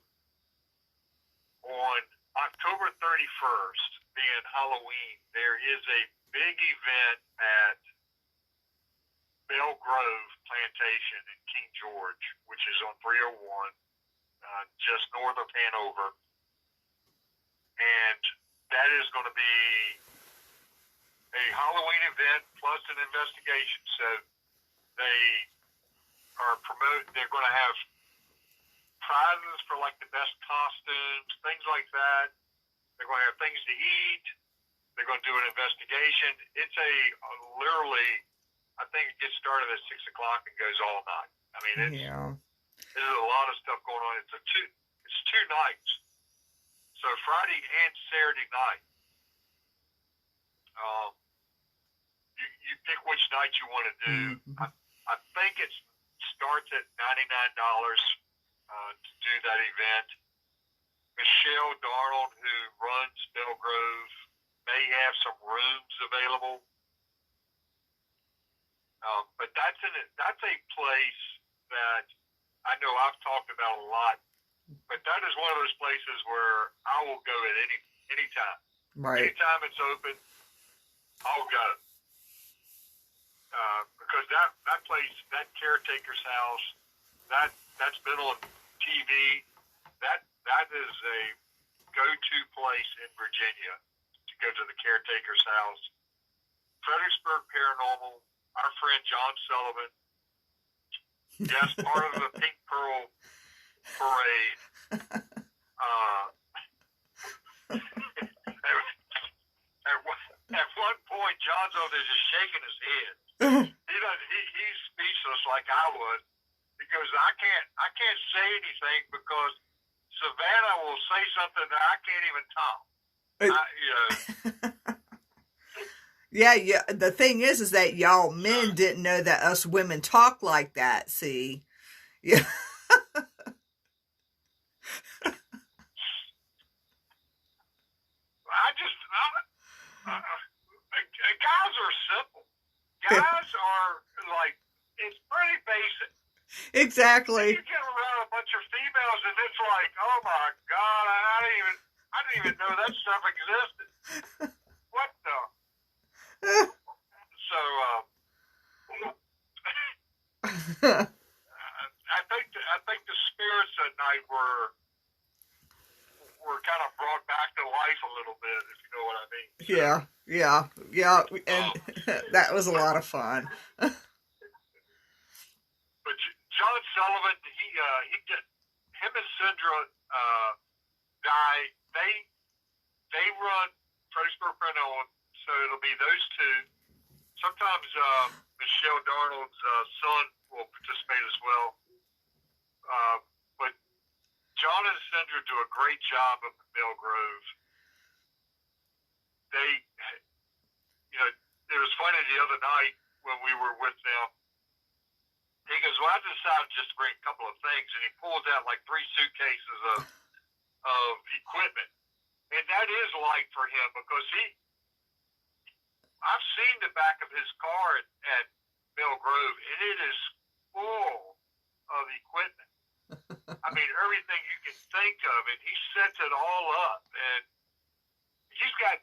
on October 31st, being Halloween, there is a big event at Bell Grove Plantation in King George, which is on 301, just north of Hanover. And that is going to be a Halloween event plus an investigation. So they are they're going to have prizes for like the best costumes, things like that. They're going to have things to eat. They're going to do an investigation. It's literally, I think it gets started at 6 o'clock and goes all night. I mean, there's a lot of stuff going on. It's two nights. So Friday and Saturday night. You pick which night you want to do. Mm-hmm. I think it starts at $99 to do that event. Michelle Darnold, who runs Belgrove, may have some rooms available. But that's a place that I know I've talked about a lot. But that is one of those places where I will go at any time. Right. Anytime it's open, I'll go. Because that place, that caretaker's house, that's been on TV. That is a go-to place in Virginia to go to the caretaker's house. Fredericksburg Paranormal, our friend John Sullivan, yes, part of the Pink Pearl Parade. At one point, John's over there just shaking his head. He's speechless like I was. He goes, I can't say anything because Savannah will say something that I can't even top. Yeah. The thing is that y'all men didn't know that us women talk like that. See, yeah. Guys are simple. Guys are like, it's pretty basic. Exactly. You get around a bunch of females and it's like, oh my God, I didn't even know that stuff existed. What the? So, I think the spirits that night were kind of brought back to life a little bit, if you know what I mean. Yeah, and that was a lot of fun. But John Sullivan, him and Sandra they run Fredericksburg Paranormal, so it'll be those two. Sometimes Michelle Darnold's son will participate as well. But John and Sandra do a great job up at Belgrove. It was funny the other night when we were with them. He goes, well, I decided just to bring a couple of things, and he pulls out like 3 suitcases of equipment. And that is light for him because I've seen the back of his car at Belgrove. Grove, and it is full of equipment. I mean, everything you can think of, and he sets it all up, and he's got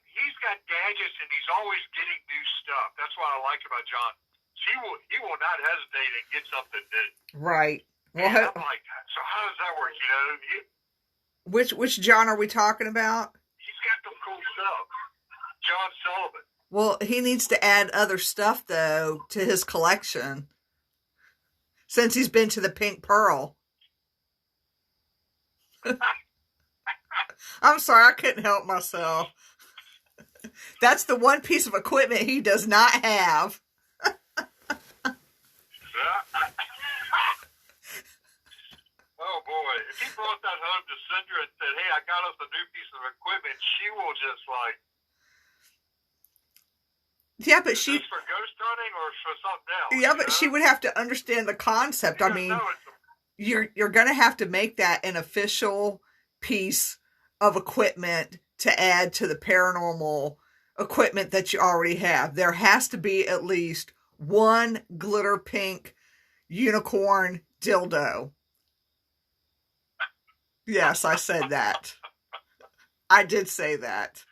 gadgets, and he's always getting new stuff. That's what I like about John. He will not hesitate and get something new. Right. Well, and I'm like, so how does that work? You know, which John are we talking about? He's got some cool stuff. John Sullivan. Well, he needs to add other stuff though to his collection since he's been to the Pink Pearl. I'm sorry, I couldn't help myself. That's the one piece of equipment he does not have. Oh boy, if he brought that home to Sandra and said, hey, I got us a new piece of equipment, she will just like... Yeah, but she... Is this for ghost hunting or for something else? Yeah, but she would have to understand the concept. I mean, you're going to have to make that an official piece of equipment to add to the paranormal equipment that you already have. There has to be at least one glitter pink unicorn dildo. Yes, I said that. I did say that.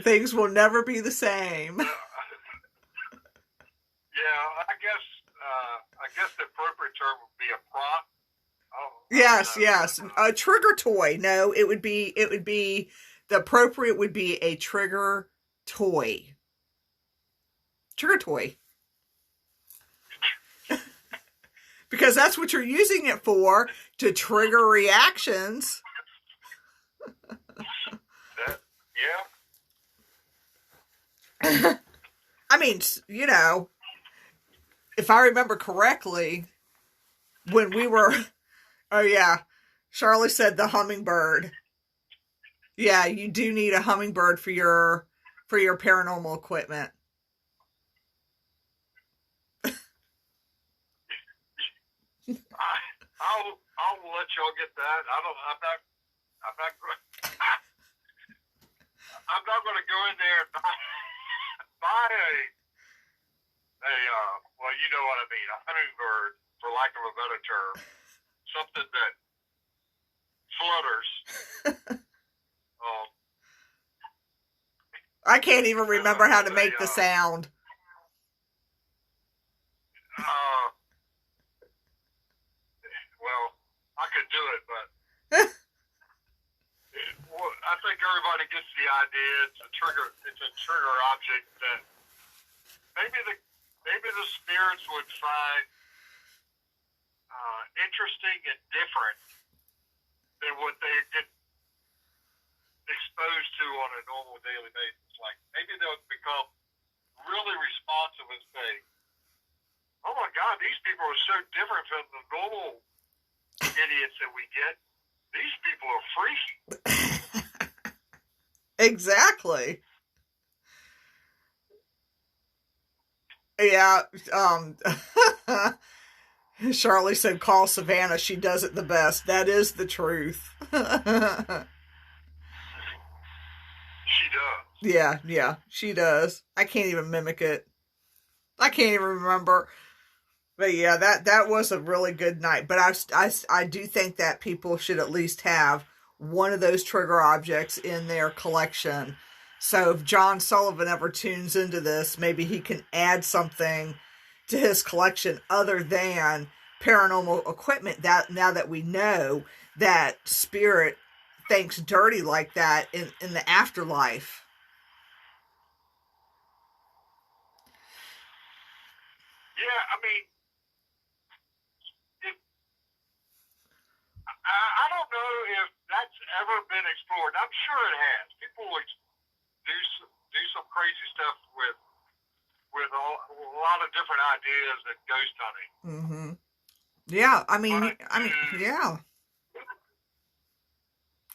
Things will never be the same. Yeah, I guess the appropriate term would be a prop. Oh, Yes. A trigger toy. No, it would be the appropriate would be a trigger toy. Trigger toy. Because that's what you're using it for, to trigger reactions. Yeah. I mean, you know, if I remember correctly, when we were, oh yeah, Charlie said the hummingbird. Yeah, you do need a hummingbird for your paranormal equipment. I'll let y'all get that. I'm not going to go in there and buy well, you know what I mean, a hummingbird, for lack of a better term, something that flutters. I can't even remember how to make the sound. Well, I could do it, but I think everybody gets the idea. It's a trigger object that maybe the spirits would find interesting and different than what they get exposed to on a normal daily basis. Like maybe they'll become really responsive and say, "Oh my God, these people are so different from the normal idiots that we get. These people are freaky." Exactly. Yeah, Charlie said call Savannah, she does it the best. That is the truth. She does. Yeah, she does. I can't even mimic it. I can't even remember. But yeah, that was a really good night. But I do think that people should at least have one of those trigger objects in their collection. So if John Sullivan ever tunes into this, maybe he can add something to his collection other than paranormal equipment. That now that we know that spirit thinks dirty like that in the afterlife. Yeah, I mean, I don't know if that's ever been explored. I'm sure it has. People do some crazy stuff with a lot of different ideas in ghost hunting. Mm-hmm. Yeah, I mean, yeah.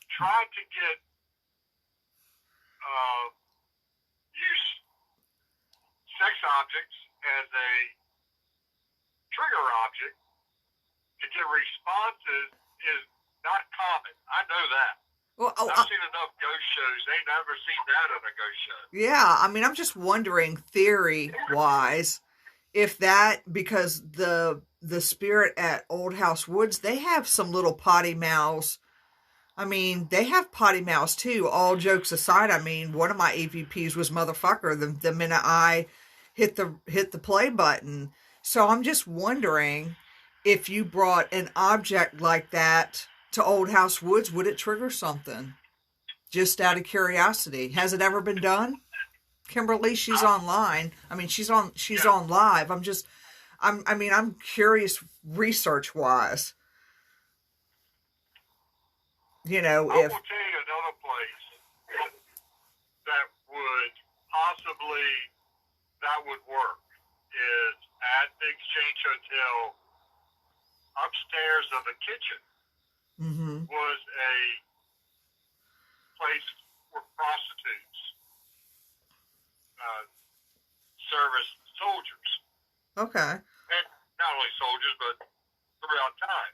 Try to get use sex objects as a trigger object to get responses is not common. I know that. Well, I've seen enough ghost shows. They never seen that in a ghost show. yeah, I mean, I'm just wondering, theory-wise, if that, because the spirit at Old House Woods, they have some little potty mouths. I mean, they have potty mouths too. All jokes aside, I mean, one of my EVPs was motherfucker the minute I hit the play button. So I'm just wondering if you brought an object like that to Old House Woods, would it trigger something? Just out of curiosity. Has it ever been done? Kimberly, she's online. I mean, she's on live. I'm curious research wise. You know, I if will tell you another place that would work is at the Exchange Hotel. Upstairs of the kitchen was a place for prostitutes service soldiers. Okay. And not only soldiers, but throughout time.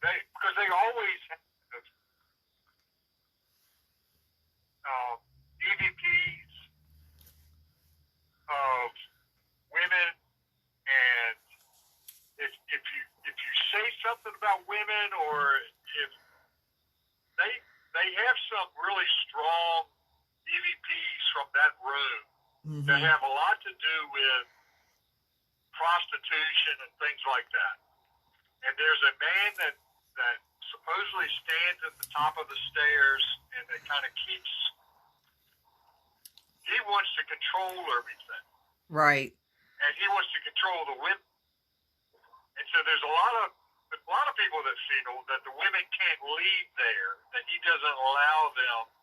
Because they always have EVPs of women, and if you say something about women, or if they have some really strong EVPs from that room that have a lot to do with prostitution and things like that. And there's a man that supposedly stands at the top of the stairs, and that kind of he wants to control everything. Right. And he wants to control the women. And so there's a lot of people that feel that the women can't leave there, that he doesn't allow them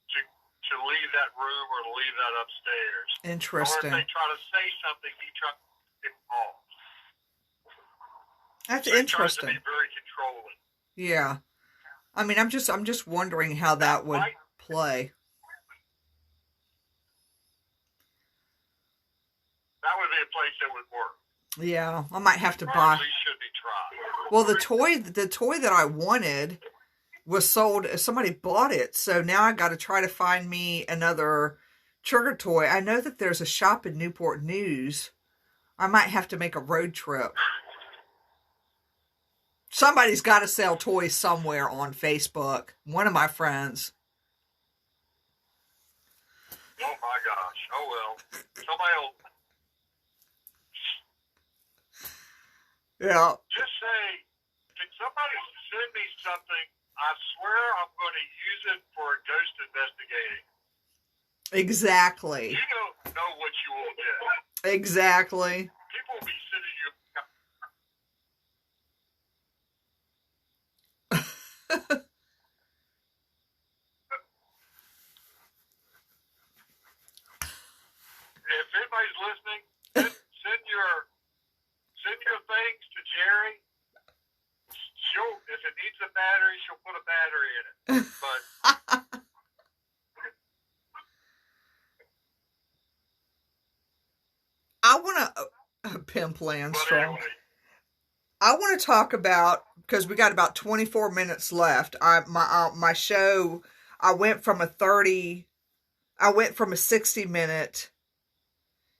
to leave that room or to leave that upstairs. Interesting. Or if they try to say something, he tries to get involved. That's so interesting. He tries to be very controlling. Yeah. I mean, I'm just wondering how that would play. That would be a place that would work. Yeah, I might have to buy. Probably should be tried. Well, the toy that I wanted was sold. Somebody bought it, so now I got to try to find me another trigger toy. I know that there's a shop in Newport News. I might have to make a road trip. Somebody's got to sell toys somewhere on Facebook. One of my friends. Oh my gosh! Oh well, somebody will. Yeah. Just say, can somebody send me something? I swear I'm going to use it for a ghost investigating. Exactly. You don't know what you will get. Exactly. People will be sending you. If anybody's listening, send your things to Geri. If it needs a battery, she'll put a battery in it. But I want to pimp land strong. Anyway. I want to talk about, because we got about 24 minutes left. My show, I went from a 60-minute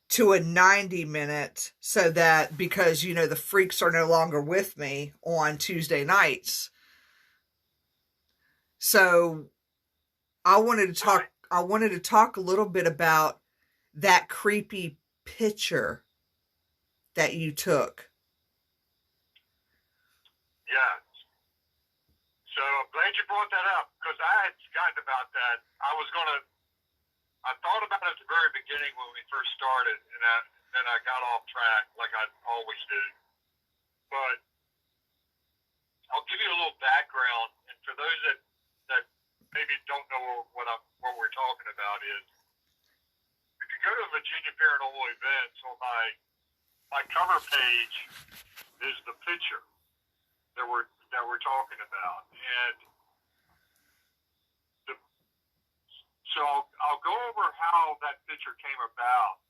to a 90-minute, so that, because, you know, the freaks are no longer with me on Tuesday nights. So I wanted to talk a little bit about that creepy picture that you took. Yeah. So I'm glad you brought that up, because I had forgotten about that. I thought about it at the very beginning when we first started, and then I got off track like I always do. But I'll give you a little background, and for those that maybe don't know what we're talking about, is if you go to Virginia Paranormal Events, on my cover page is the picture that we're talking about, and so I'll go over how that picture came about.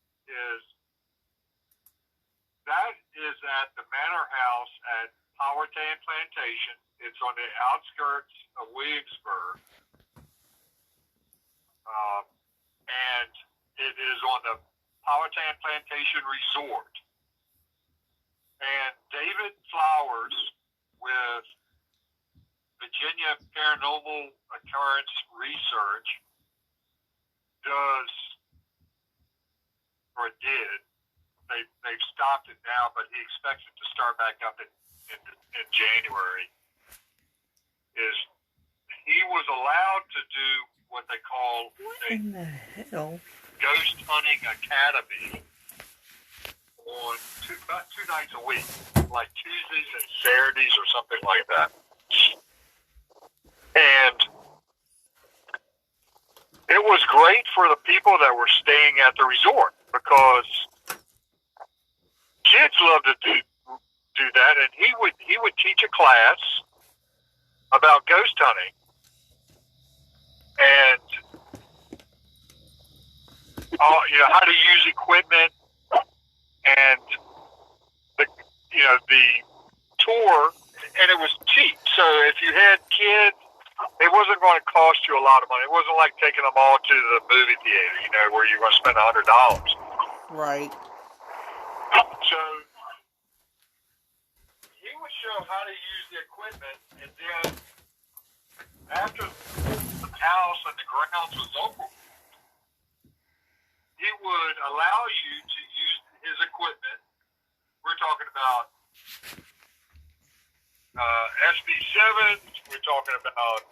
That is at the Manor House at Powhatan Plantation It's on the outskirts of Williamsburg, and it is on the Powhatan Plantation Resort. And David Flowers with Virginia Paranormal Occurrence Research does, or did, they've stopped it now, but he expects it to start back up in January, is he was allowed to do what they call in the hell? Ghost Hunting Academy on about 2 nights a week, like Tuesdays and Saturdays or something like that. And it was great for the people that were staying at the resort because kids love to do that, and he would teach a class about ghost hunting and how to use equipment, and the tour, and it was cheap. So if you had kids, it wasn't going to cost you a lot of money. It wasn't like taking them all to the movie theater, where you're going to spend $100. Right. So he would show how to use the equipment, and then after the house and the grounds was over, he would allow you to use his equipment. We're talking about SB7s. We're talking about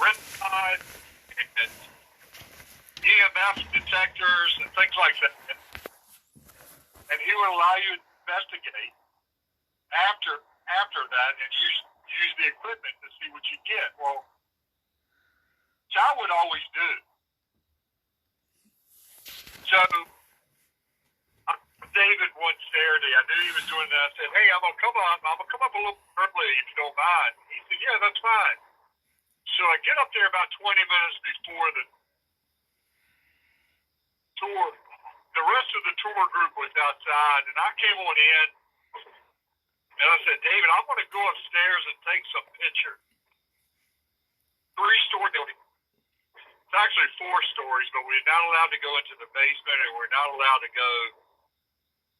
red tide and EMF detectors and things like that. And he would allow you to investigate after that and use the equipment to see what you get. Well, which I would always do. So David one Saturday, I knew he was doing that. I said, "Hey, I'm gonna come up a little early if you don't mind." He said, "Yeah, that's fine." So I get up there about 20 minutes before the tour. The rest of the tour group was outside, and I came on in, and I said, "David, I'm going to go upstairs and take some pictures." 3-story building. It's actually 4 stories, but we're not allowed to go into the basement, and we're not allowed to go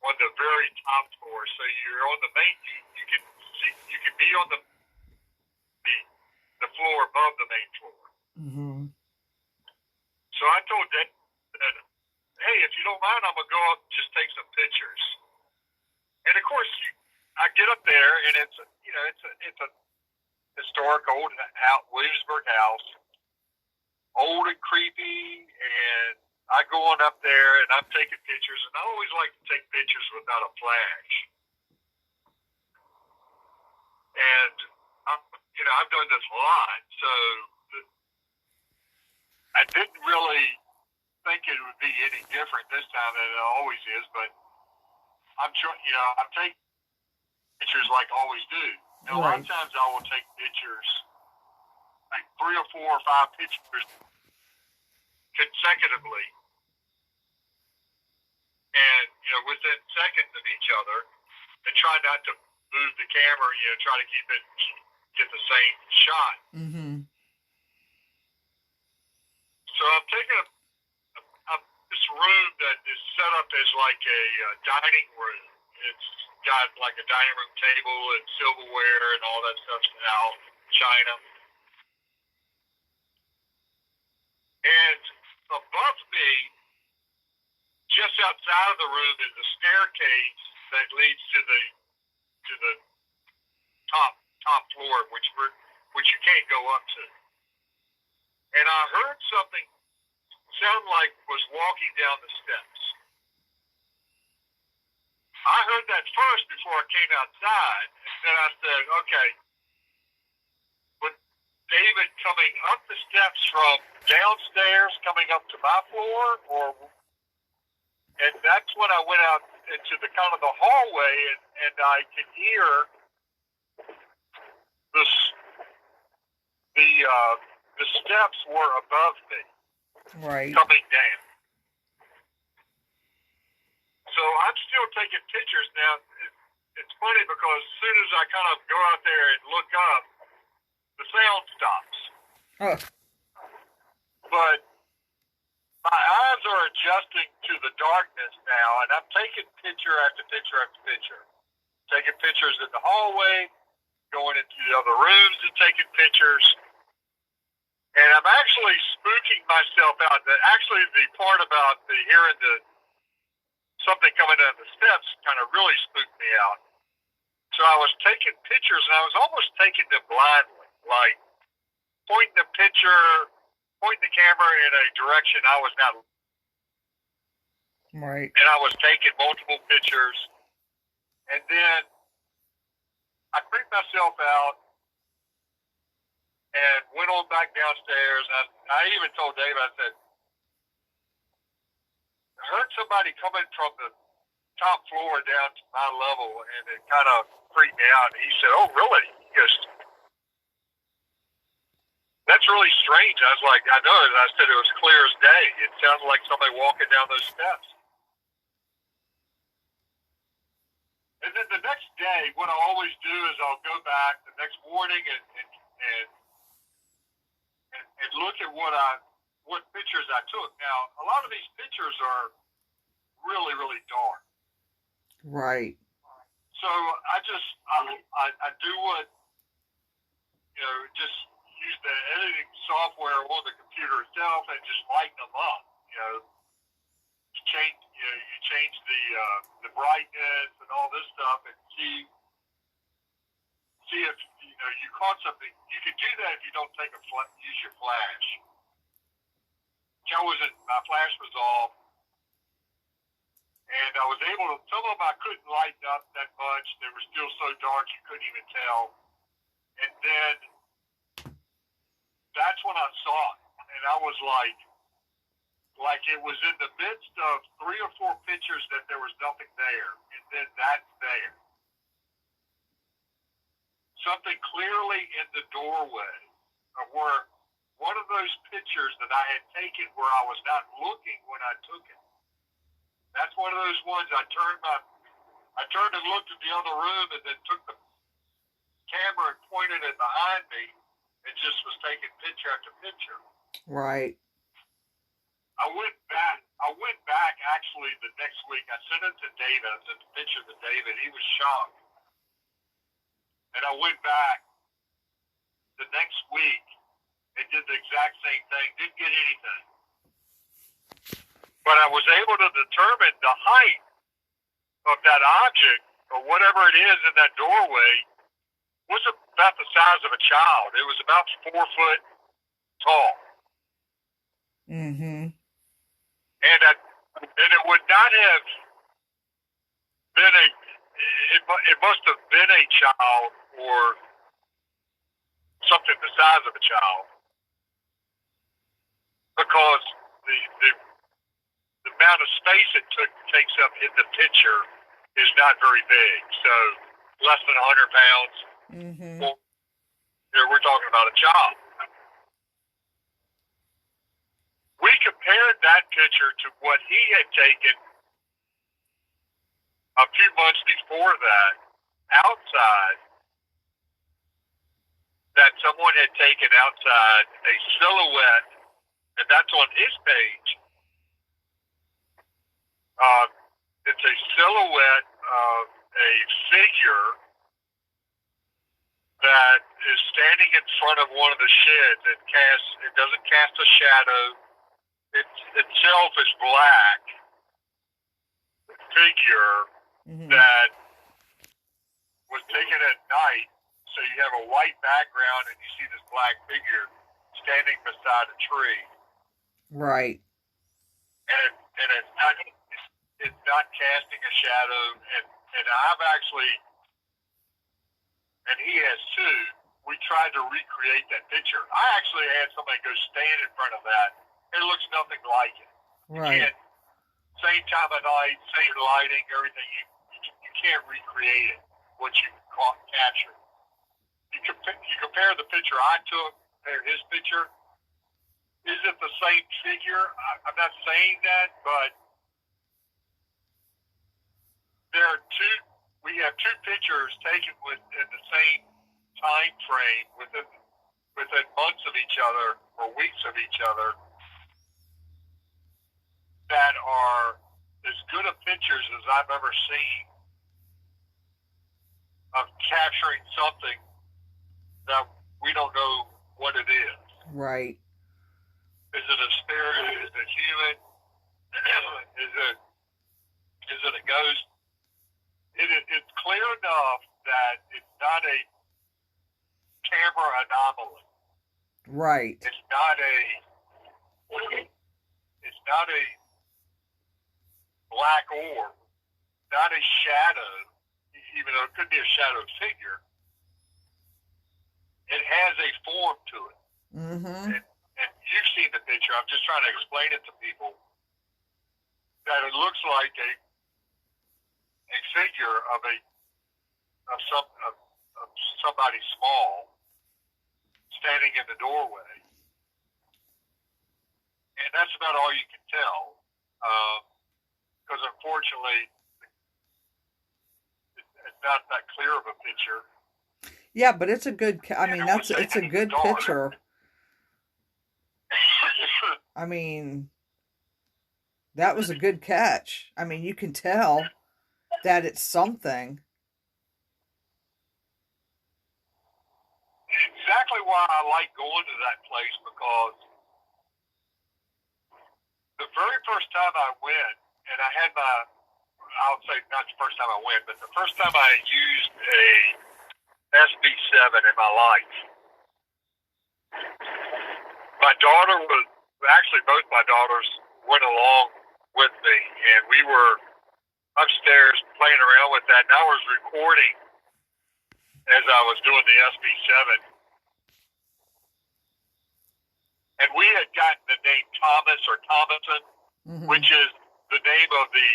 on the very top floor. So you're on the main. You can be on the floor above the main floor. Mm-hmm. So I told Dave that, "Hey, if you don't mind, I'm gonna go up and just take some pictures." And of course, I get up there, and it's a historic old Williamsburg house, old and creepy, and I go on up there, and I'm taking pictures, and I always like to take pictures without a flash. And I've done this a lot, so I didn't really think it would be any different this time than it always is, but I'm sure, I'm taking pictures like I always do. And a lot of times I will take pictures, like 3 or 4 or 5 pictures consecutively, and within seconds of each other, and try not to move the camera, try to get the same shot. Mm-hmm. So I'm taking this room that is set up as like a dining room. It's got like a dining room table and silverware and all that stuff out, china. And above me, just outside of the room, is a staircase that leads to the top floor, which you can't go up to. And I heard something sound like was walking down the steps. I heard that first before I came outside, and then I said, "Okay, but David coming up the steps from downstairs, coming up to my floor, and that's when I went out into the kind of the hallway, and I could hear the steps were above me, coming down. So I'm still taking pictures now. it's funny because as soon as I kind of go out there and look up, the sound stops. Oh. But my eyes are adjusting to the darkness now, and I'm taking picture after picture after picture. Taking pictures in the hallway, going into the other rooms and taking pictures. And I'm actually spooking myself out. Actually, the part about the hearing something coming down the steps kind of really spooked me out. So I was taking pictures, and I was almost taking them blindly, like pointing the camera in a direction I was not. Right. And I was taking multiple pictures, and then I creeped myself out and went on back downstairs. I even told Dave, I said, I heard somebody coming from the top floor down to my level, and it kind of freaked me out. And he said, "Oh, really?" He goes, "That's really strange." I was like, "I know." I said, "It was clear as day. It sounded like somebody walking down those steps." And then the next day, what I always do is I'll go back the next morning and look at what pictures I took. Now, a lot of these pictures are really, really dark. Right. So I do what, just use the editing software on the computer itself and just lighten them up. You change the brightness and all this stuff, and see if you caught something. You can do that if you don't use your flash. My flash was off, and I was able to. Some of them I couldn't lighten up that much; they were still so dark you couldn't even tell. And then that's when I saw it, and I was like it was in the midst of 3 or 4 pictures that there was nothing there, and then that's there. Something clearly in the doorway, where one of those pictures that I had taken where I was not looking when I took it. That's one of those ones I turned and looked at the other room, and then took the camera and pointed it behind me, and just was taking picture after picture. Right. I went back actually the next week. I sent it to David. I sent the picture to David. He was shocked. And I went back the next week and did the exact same thing. Didn't get anything. But I was able to determine the height of that object, or whatever it is in that doorway, was about the size of a child. It was about 4 foot tall. Mm-hmm. And it would not have been it must have been a child or something the size of a child, because the amount of space it takes up in the picture is not very big. So less than 100 pounds. Mm-hmm. Well, we're talking about a child. We compared that picture to what he had taken a few months before that, outside, that someone had taken outside, a silhouette, and that's on his page. It's a silhouette of a figure that is standing in front of one of the sheds. It doesn't cast a shadow. It itself is black figure that was taken at night. So you have a white background and you see this black figure standing beside a tree. Right. And it's not casting a shadow. And I've actually, and he has too, we tried to recreate that picture. I actually had somebody go stand in front of that. It looks nothing like it. Right. Same time of night, same lighting, everything. You can't recreate it, what you captured. You compare the picture I took, compare his picture. Is it the same figure? I'm not saying that, but there are we have two pictures taken in the same time frame within months of each other or weeks of each other that are as good of pictures as I've ever seen of capturing something that we don't know what it is. Right. Is it a spirit? Is it human? Is it a ghost? It's clear enough that it's not a camera anomaly. Right. It's not a black orb, not a shadow, even though it could be a shadow figure. It has a form to it. Mm-hmm. And you've seen the picture. I'm just trying to explain it to people that it looks like a figure of somebody small standing in the doorway, and that's about all you can tell. Because unfortunately, it's not that clear of a picture. Yeah, but it's a good. I mean, it's a good picture. I mean, that was a good catch. I mean, you can tell that it's something. Exactly why I like going to that place, because the very first time I went, and I had I'll say not the first time I went, but the first time I used a SB7 in my life, my daughter actually both my daughters went along with me, and we were upstairs playing around with that, and I was recording as I was doing the SB7. And we had gotten the name Thomas or Thomason, mm-hmm. which is the name of a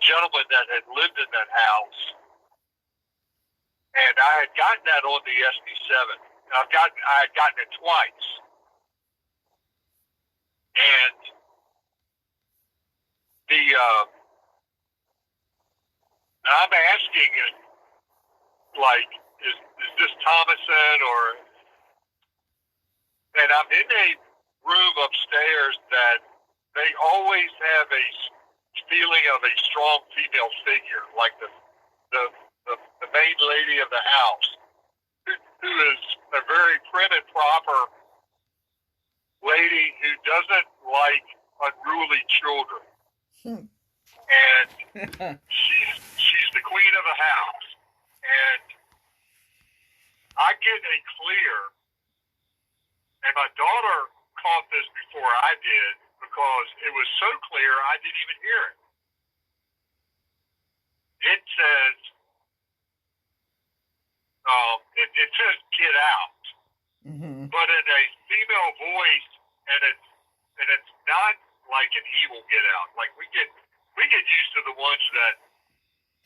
gentleman that had lived in that house. And I had gotten that on the SB7. I had gotten it twice. And I'm asking it, like, is this Thomason or... And I'm in a room upstairs that they always have a feeling of a strong female figure, like the main lady of the house, who is a very prim and proper lady who doesn't like unruly children. And she's the queen of the house. And I get a clear... And my daughter caught this before I did, because it was so clear I didn't even hear it. It says, it says "get out," mm-hmm. but in a female voice, and it's not like an evil "get out." Like we get used to the ones that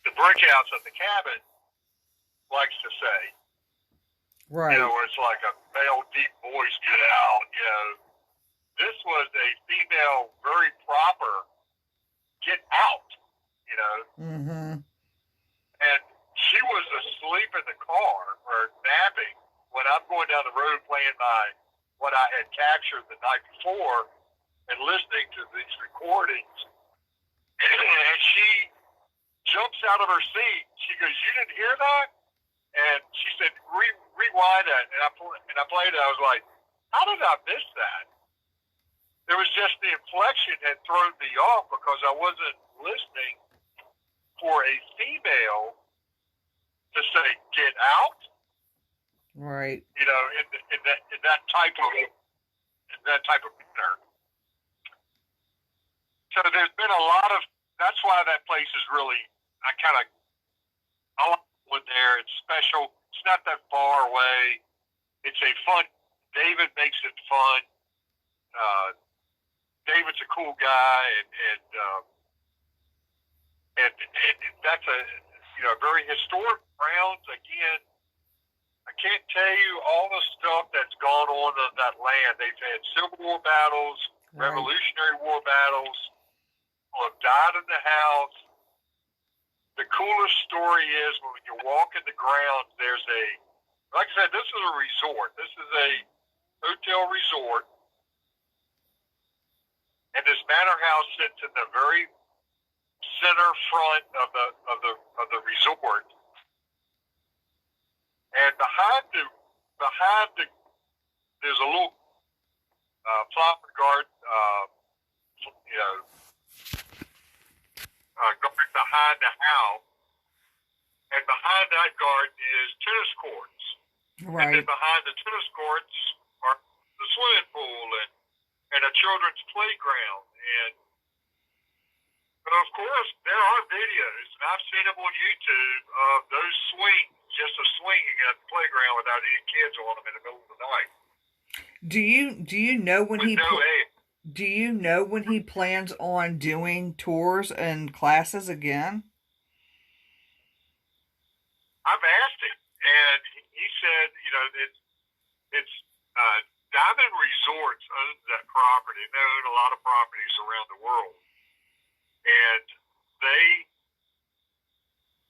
the brick house at the cabin likes to say. Right. You know, where it's like a male deep voice, "get out," you know. This was a female, very proper, "get out," you know. Mm-hmm. And she was asleep in the car, or napping, when I'm going down the road playing what I had captured the night before and listening to these recordings. And she jumps out of her seat. She goes, "You didn't hear that?" And she said, rewind that. And I played it. I was like, how did I miss that? There was just the inflection had thrown me off, because I wasn't listening for a female to say, "get out." Right. You know, in that type of manner. So there's been a lot of, that's why that place is really, I like when there. It's special. It's not that far away. It's a fun. David makes it fun. David's a cool guy, and that's a very historic grounds. Again, I can't tell you all the stuff that's gone on that land. They've had Civil War battles, right. Revolutionary War battles. People have died in the house. the coolest story is when you walk in the grounds, there's like I said, this is a resort. This is a hotel resort. And this manor house sits in the very center front of the resort. And behind there's a little flower garden, garden behind the house. And behind that garden is tennis courts. Right. And then behind the tennis courts are the swimming pool and a children's playground. But of course, there are videos, and I've seen them on YouTube, of those swings, just a swinging at the playground without any kids on them in the middle of the night. Do you know when With no aid. do you know when he plans on doing tours and classes again? I've asked him, and he said, it's Diamond Resorts owns that property. They own a lot of properties around the world, and they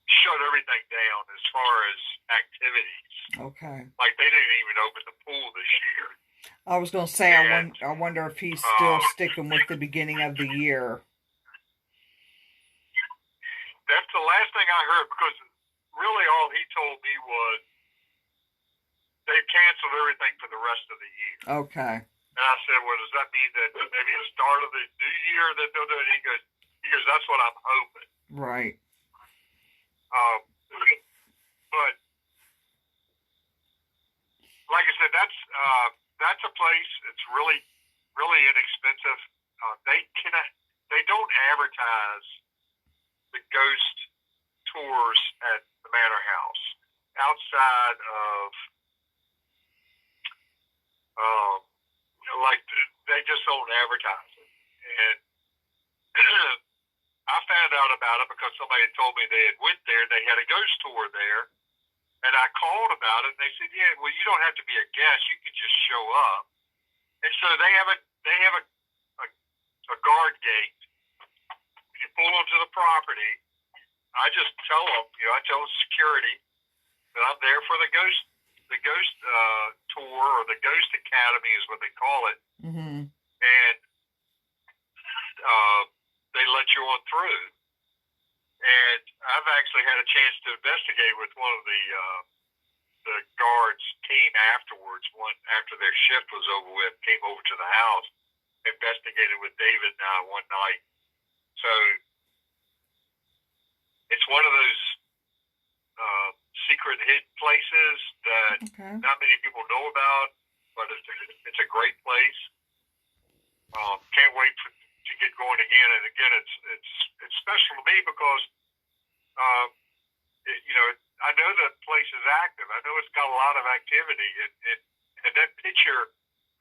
shut everything down as far as activities. Okay. Like they didn't even open the pool this year. I was going to say, I wonder if he's still sticking with the beginning of the year. That's the last thing I heard, because really all he told me was they canceled everything for the rest of the year. Okay. And I said, well, does that mean that maybe the start of the new year that they'll do it? He goes, that's what I'm hoping. Right. But like I said, that's a place. It's really, really inexpensive. They don't advertise the ghost tours at the manor house outside of, they just don't advertise it. And I found out about it because somebody had told me they had went there and they had a ghost tour there. And I called about it and they said, yeah, well, you don't have to be a guest. You can just show up. And so they have a guard gate. You pull onto the property. I just tell them, I tell security that I'm there for the ghost tour, or the Ghost Academy is what they call it. Mm-hmm. And they let you on through. And I've actually had a chance to investigate with one of the guards team afterwards. One after their shift was over with, came over to the house, investigated with David and I one night. So it's one of those secret hidden places that not many people know about, but it's a great place. Can't wait to get going again. And again, it's special to me because I know that place is active. I know it's got a lot of activity, and that picture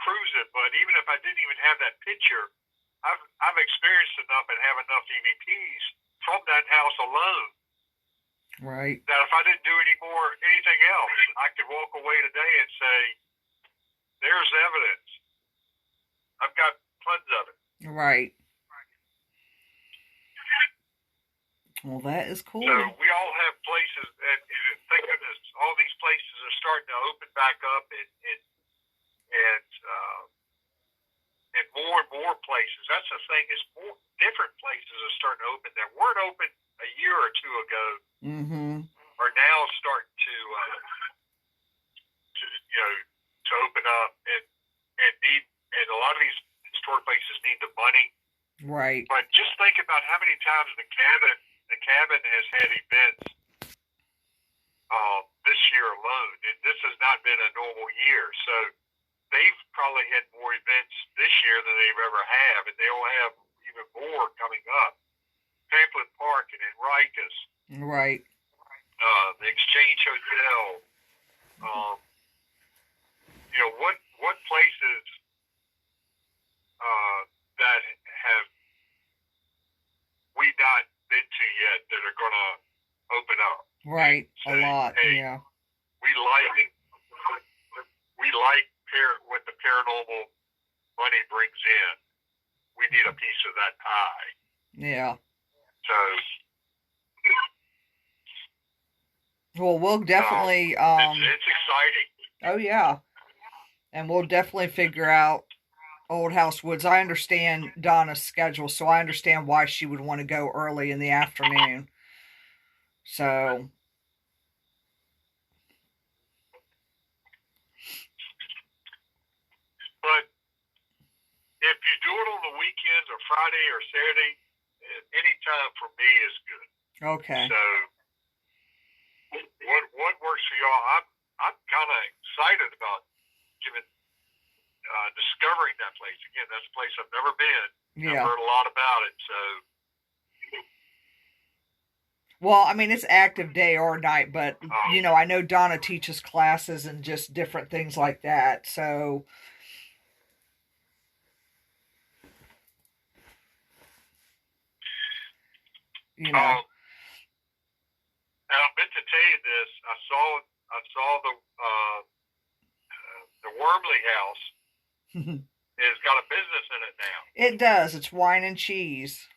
proves it. But even if I didn't even have that picture, I've experienced enough and have enough EVPs from that house alone. Right. That if I didn't do anything else, I could walk away today and say, "There's evidence. I've got tons of it." Right. Well, that is cool. So we all have places, and thank goodness, all these places are starting to open back up, and more places. That's the thing, is more different places are starting to open that weren't open a year or two ago. Mm-hmm. Are now starting to open up, and a lot of these historic places need the money. Right. But just think about how many times the cabin has had events this year alone, and this has not been a normal year. So they've probably had more events this year than they've ever have, and they'll have even more coming up. Pamphlet Park and Enriquez. Right. The Exchange Hotel. What places that have we not been to yet that are going to open up? Right. Say, a lot. hey, yeah. We like what the paranormal money brings in. We need a piece of that pie. Yeah. So Well, we'll definitely, It's exciting. oh yeah, and we'll definitely figure out Old House Woods. I understand Donna's schedule, so I understand why she would want to go early in the afternoon. So, But if you do it on the weekends or Friday or Saturday, any time for me is good. okay. So what works for y'all? I'm kind of excited about giving discovering that place again. That's a place I've never been. Yeah. I've heard a lot about it. So Well, I mean, it's active day or night, but, you know, I know Donna teaches classes and just different things like that. So, you know. And I meant to tell you this. I saw the Wormley House has got a business in it now. It does. It's wine and cheese.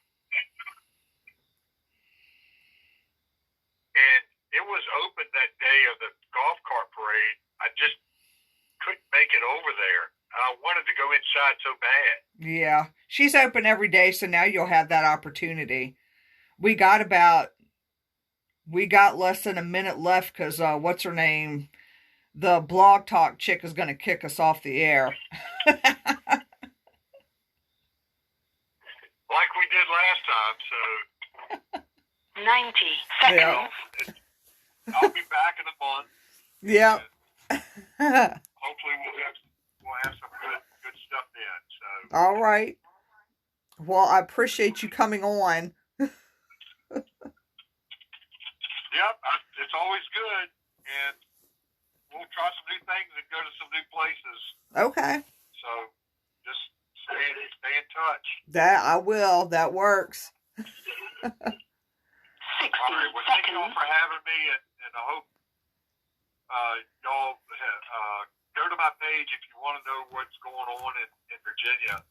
And it was open that day of the golf cart parade. I just couldn't make it over there. I wanted to go inside so bad. Yeah. She's open every day, so now you'll have that opportunity. We got less than a minute left because, what's her name? The Blog Talk chick is going to kick us off the air. Like we did last time, so 90 seconds. Yeah. I'll be back in a month. Yep. Hopefully we'll have some good stuff then. So All right. Well, I appreciate you coming on. yep, it's always good, and we'll try some new things and go to some new places. Okay. So just stay in touch. That I will. That works. 60 All right, well, thank y'all seconds. for having me, and I hope y'all go to my page if you want to know what's going on in Virginia.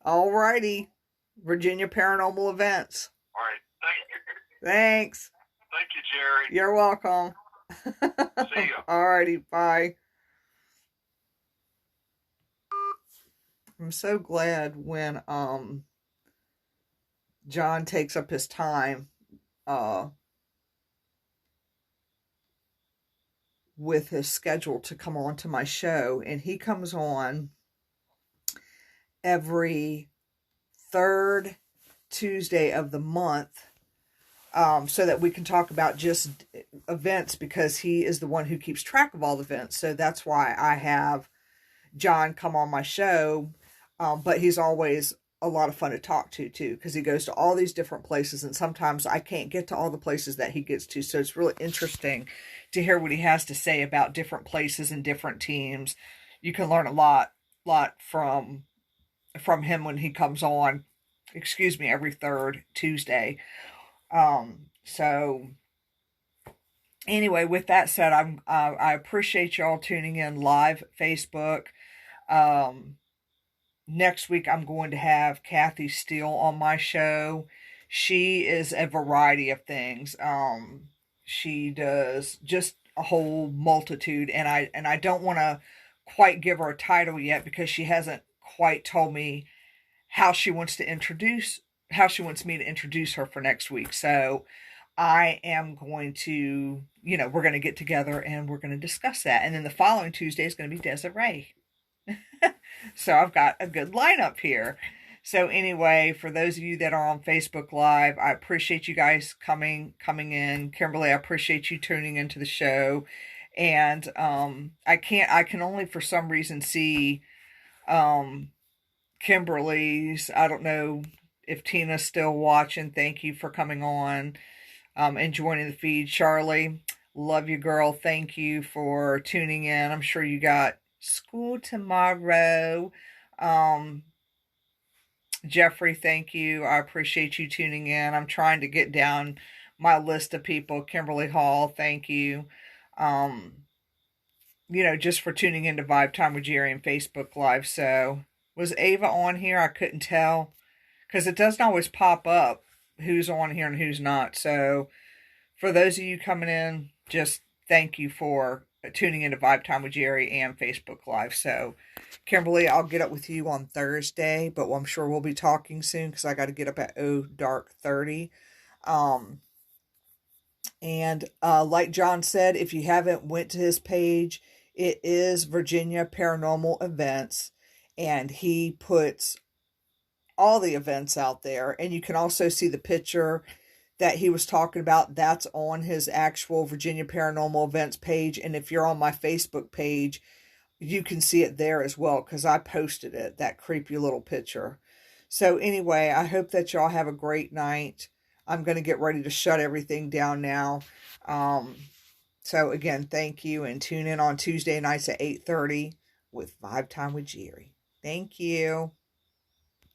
All righty. Virginia Paranormal Events. All right, thank you. Thanks. Thank you, Jerry. You're welcome. See ya. All righty. Bye. I'm so glad when John takes up his time with his schedule to come on to my show, and he comes on every third Tuesday of the month, so that we can talk about just events, because he is the one who keeps track of all the events. So that's why I have John come on my show, but he's always a lot of fun to talk to too, because he goes to all these different places, and sometimes I can't get to all the places that he gets to, so it's really interesting to hear what he has to say about different places and different teams. You can learn a lot from him when he comes on, every third Tuesday. So anyway, with that said, I appreciate y'all tuning in live Facebook. Next week, I'm going to have Kathy Steele on my show. She is a variety of things. She does just a whole multitude, and I don't want to quite give her a title yet, because she hasn't quite told me how she wants me to introduce her for next week. So I am going to, we're going to get together and we're going to discuss that. And then the following Tuesday is going to be Desiree. So I've got a good lineup here. So anyway, for those of you that are on Facebook Live, I appreciate you guys coming in. Kimberly, I appreciate you tuning into the show. And I can only for some reason see Kimberly's. I don't know if Tina's still watching. Thank you for coming on and joining the feed. Charlie, love you, girl. Thank you for tuning in. I'm sure you got school tomorrow. Jeffrey, thank you. I appreciate you tuning in. I'm trying to get down my list of people. Kimberly Hall, thank you. Just for tuning into Vibe Time with Geri and Facebook Live. So, was Ava on here? I couldn't tell, because it doesn't always pop up who's on here and who's not. So, for those of you coming in, just thank you for tuning into Vibe Time with Geri and Facebook Live. So, Kimberly, I'll get up with you on Thursday, but I'm sure we'll be talking soon because I got to get up at dark 30. And like John said, if you haven't went to his page, it is Virginia Paranormal Events, and he puts all the events out there. And you can also see the picture that he was talking about. That's on his actual Virginia Paranormal Events page. And if you're on my Facebook page, you can see it there as well, because I posted it, that creepy little picture. So anyway, I hope that y'all have a great night. I'm going to get ready to shut everything down now. So again, thank you, and tune in on Tuesday nights at 8:30 with Vibe Time with Geri. Thank you.